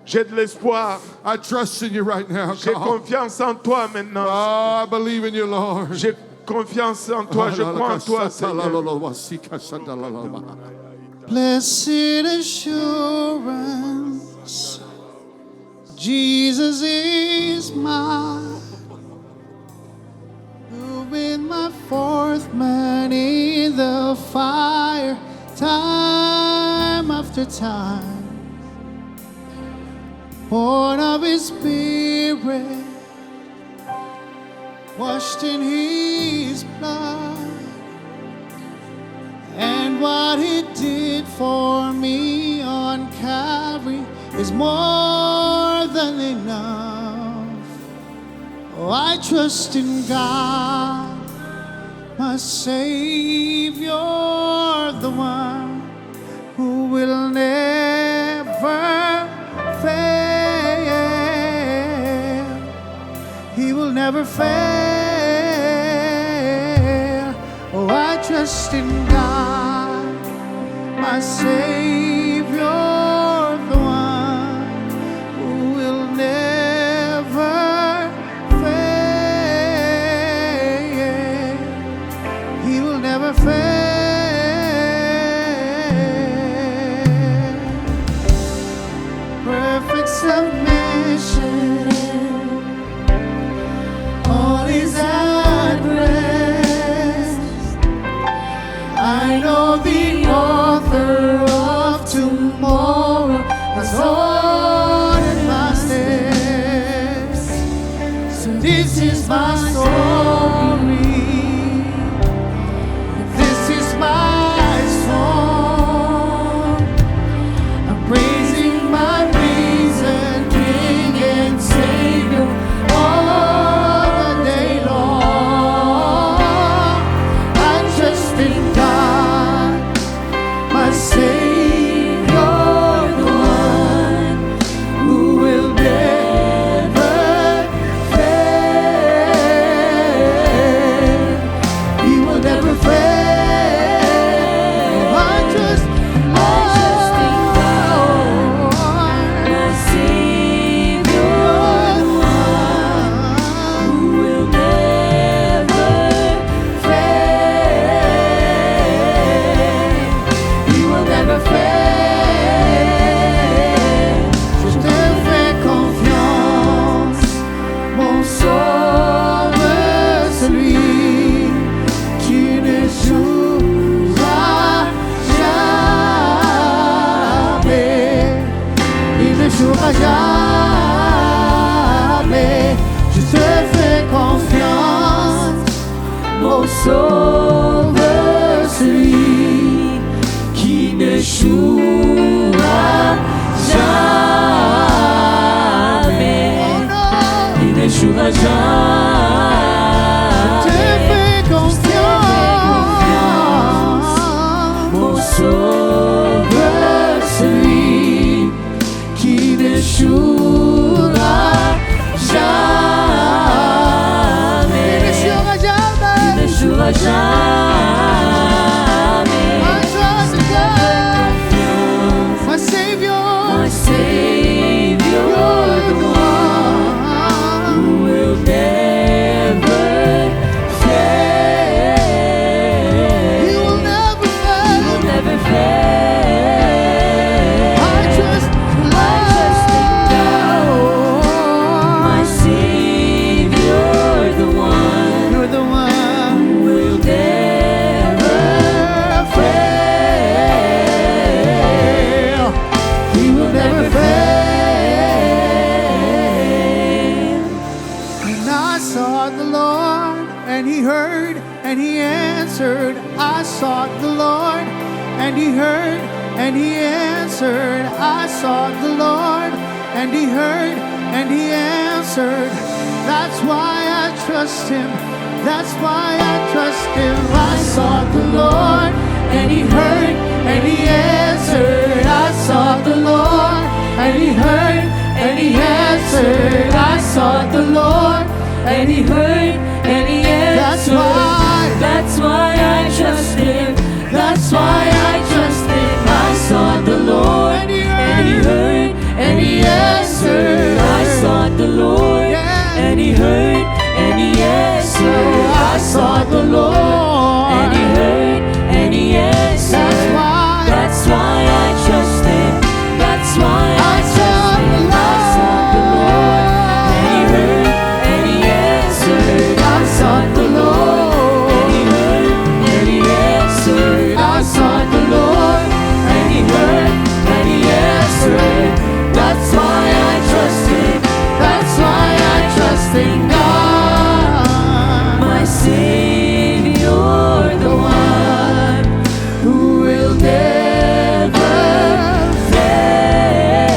J'ai de l'espoir. I trust in you right now, J'ai God. confiance en toi maintenant. Oh, I believe in you, Lord. J'ai confiance en toi. Je crois en toi, Seigneur. Blessed assurance, Jesus is mine. Who've been my fourth man in the fire, time after time. Born of His Spirit, washed in His blood. And what He did for me on Calvary is more than enough. Oh, I trust in God, my Savior, the one who will never fail. He will never fail. Oh, I trust in God, my Savior, the one who will never fail. He will never fail. Perfect submission, all is at rest. I know the author of tomorrow has ordered my steps. So this is my story. This is my song. I'm praising my risen King and Savior all the day long. I trust in God, my Savior, the one who will never fail. He will never fail. I trust in God, my Savior, the one who will never fail. He will never fail. Je te fais confiance, mon sauveur, celui qui ne jouera jamais. Il ne jouera jamais. Je te fais confiance, mon sauveur, celui qui ne jouera jamais. Il ne jouera jamais. Je te fais confiance, mon sauveur, celui qui ne jouera jamais. Il ne jouera jamais. Il ne jouera never fail. And I sought the Lord, and He heard, and He answered. I sought the Lord, and He heard, and He answered. I sought the Lord, and He heard, and He answered. That's why I trust Him. That's why I trust Him. I sought the Lord, and He heard, and He answered. I sought the Lord, and He heard, and He answered. I sought the Lord, and He heard, and He answered. That's why I trust Him. That's why I trust Him. I sought the Lord, and He heard, and He answered. I sought the Lord, and He heard, and He answered. I sought the Lord, and He heard, and He answered. That's why I trust Him. That's why I sought the Lord, and He heard, and He answered. I sought the Lord, and He heard, and He answered. I sought the Lord, and He heard, and He answered. That's why I trust Him. That's why I trust in God, my Savior, the one who will never fail.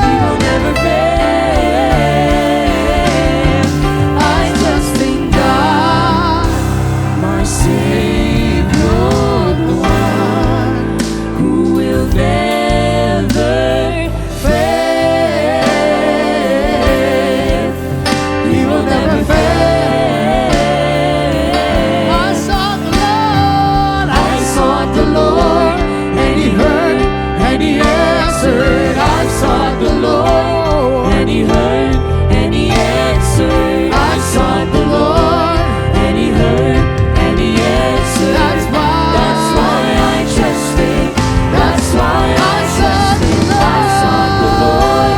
He will never fail. I trust in God, my Savior, the one who will never fail. He will never fail. I sought the Lord. I sought the Lord, and He heard, and He answered. I sought the Lord, and He heard, and He answered. I sought the Lord, and He heard, and He answered. That's why I trust Him. That's why I sought the Lord. I sought the Lord,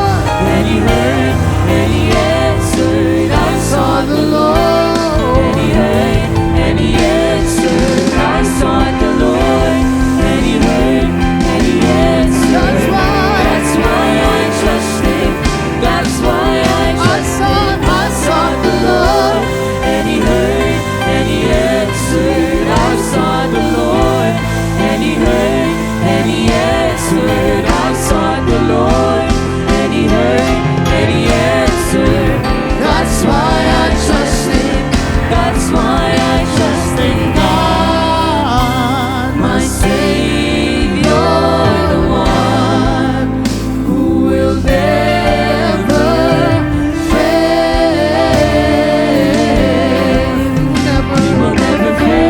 and He heard, and He answered. I sought the Lord, and He heard, and He answered. I sought the Lord, and He heard, and He answered. That's why I trust Him. That's why I trust Him. I sought the Lord, and He heard, and He answered. I sought the Lord, and He heard, and He answered. I sought the Lord, and He heard, and He answered. That's why I trust Him. That's why I trust in God, my Savior, the one who will never fail. He will never fail.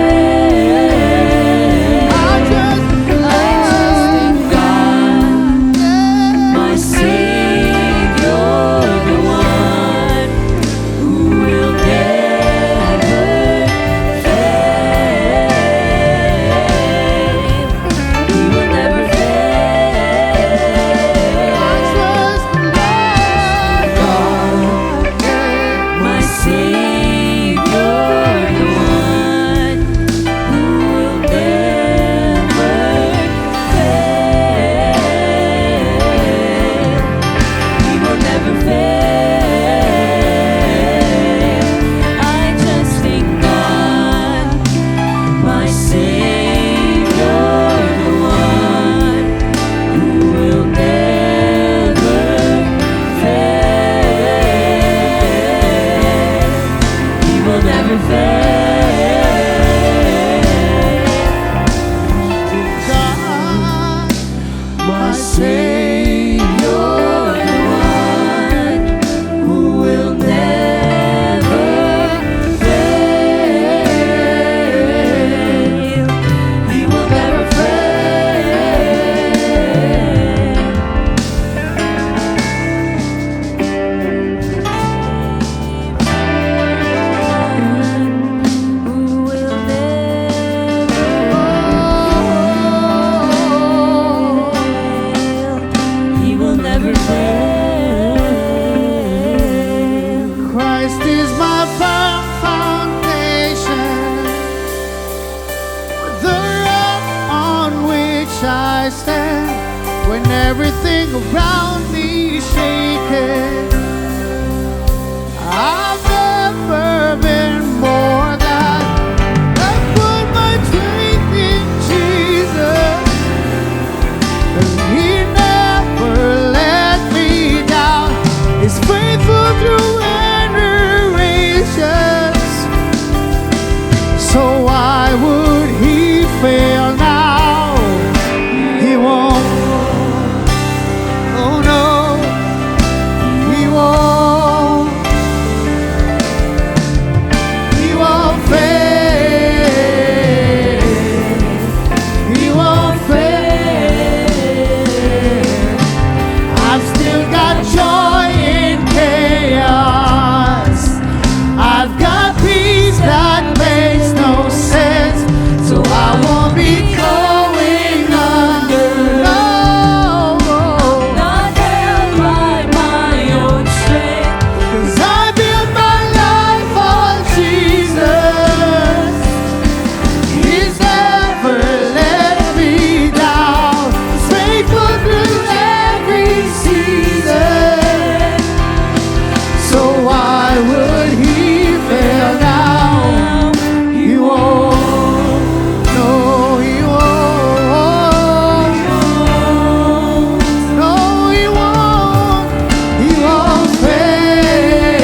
I trust in God, my Savior, the one who will never fail. He will never fail. I trust God, my Savior, the one who will never fail. He will never fail. I trust in God, my Savior, the one who will never fail. He will never fail. God, my Savior, the one who will never fail. He will never fail. when everything around me is shaking. I've never been more than I put my faith in Jesus. And He never let me down. He's faithful through generations. So why would He fail now? He won't. Oh no, He won't. He won't fail. He won't fail. I've still got joy in chaos. I've got peace that makes no sense. So I won't be going under. No. Not held by my own strength. 'Cause I built my life on Jesus. He's never let me down. He's faithful through every season. So why would He fail now? He won't. No, He won't. No, He won't. He won't fail.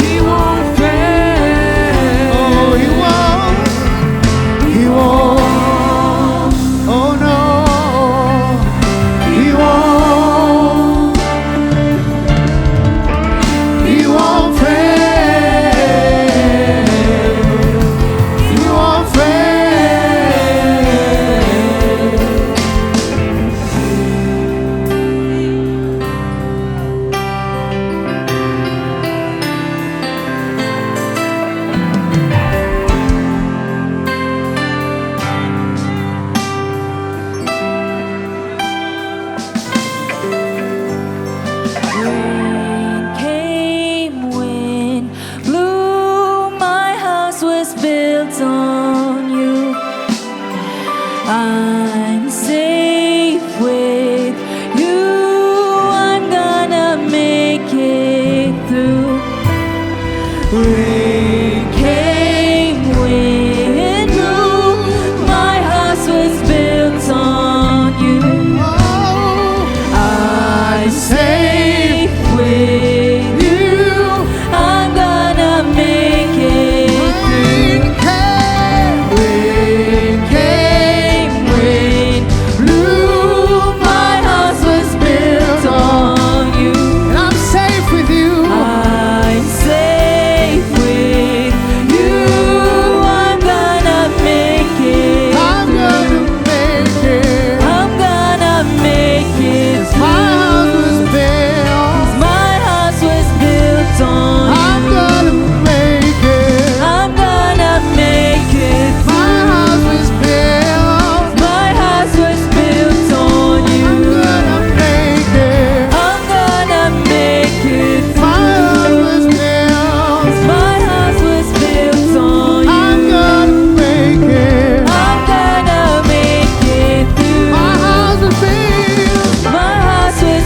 He won't fail. Oh, He won't. He won't. Oh no, He won't. He won't fail. He won't fail. Rain came, wind blew, my house was built on you. I'm safe with you, I'm gonna make it through. Rain came, wind blew, my house was built on you. I'm safe with you. I'm gonna make it through. Rain came, wind blew. My house was built on you. And I'm safe with you. I'm safe with you. I'm gonna make it. I'm gonna make it. I'm gonna make it My through. house was built. My house was built on I'm you. gonna make it. I'm gonna make it My through. house was built. My house was built on you. I'm gonna make it. I'm gonna make it My house through. was built. My house was built on you. I'm gonna make it. I'm gonna make it through. My house was built. My house was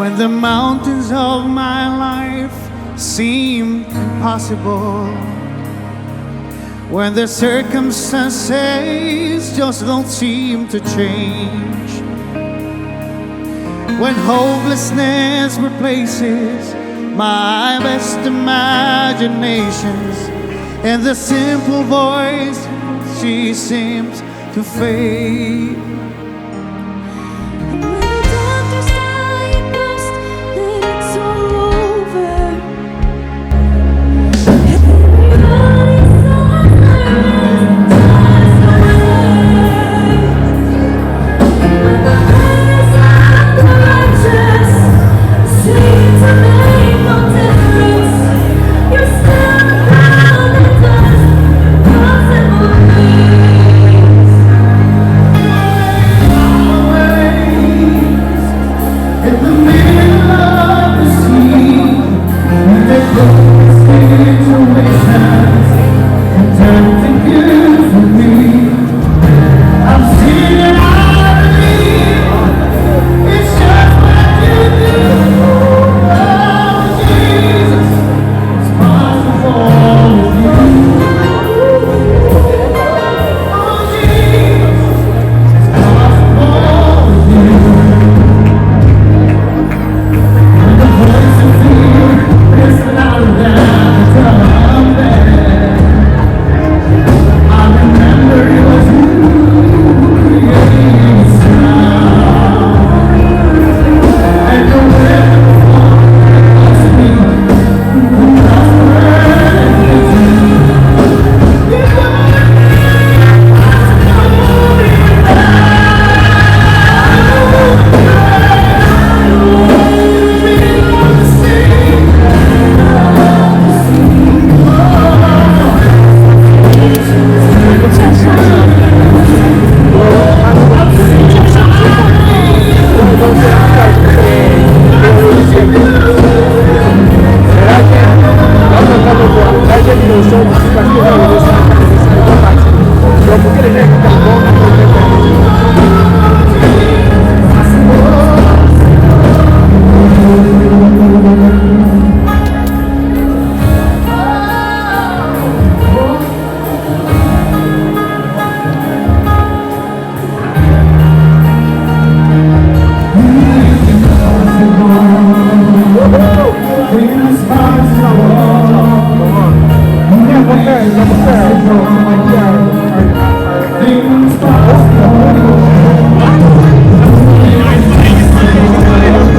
When the mountains of my life seem impossible, when the circumstances just don't seem to change, when hopelessness replaces my best imaginations, and the simple voice, she seems to fade. And when the doctors diagnose that it's all over, everybody's suffering just away. When the prayers of the righteous seem to make no difference, you're still the God that does impossible things. In the middle of the sea, the broken situations and turning good for me. I'm singing, I believe it's just what you do. Oh, Jesus, it's possible with you. Oh, Jesus, it's possible with you.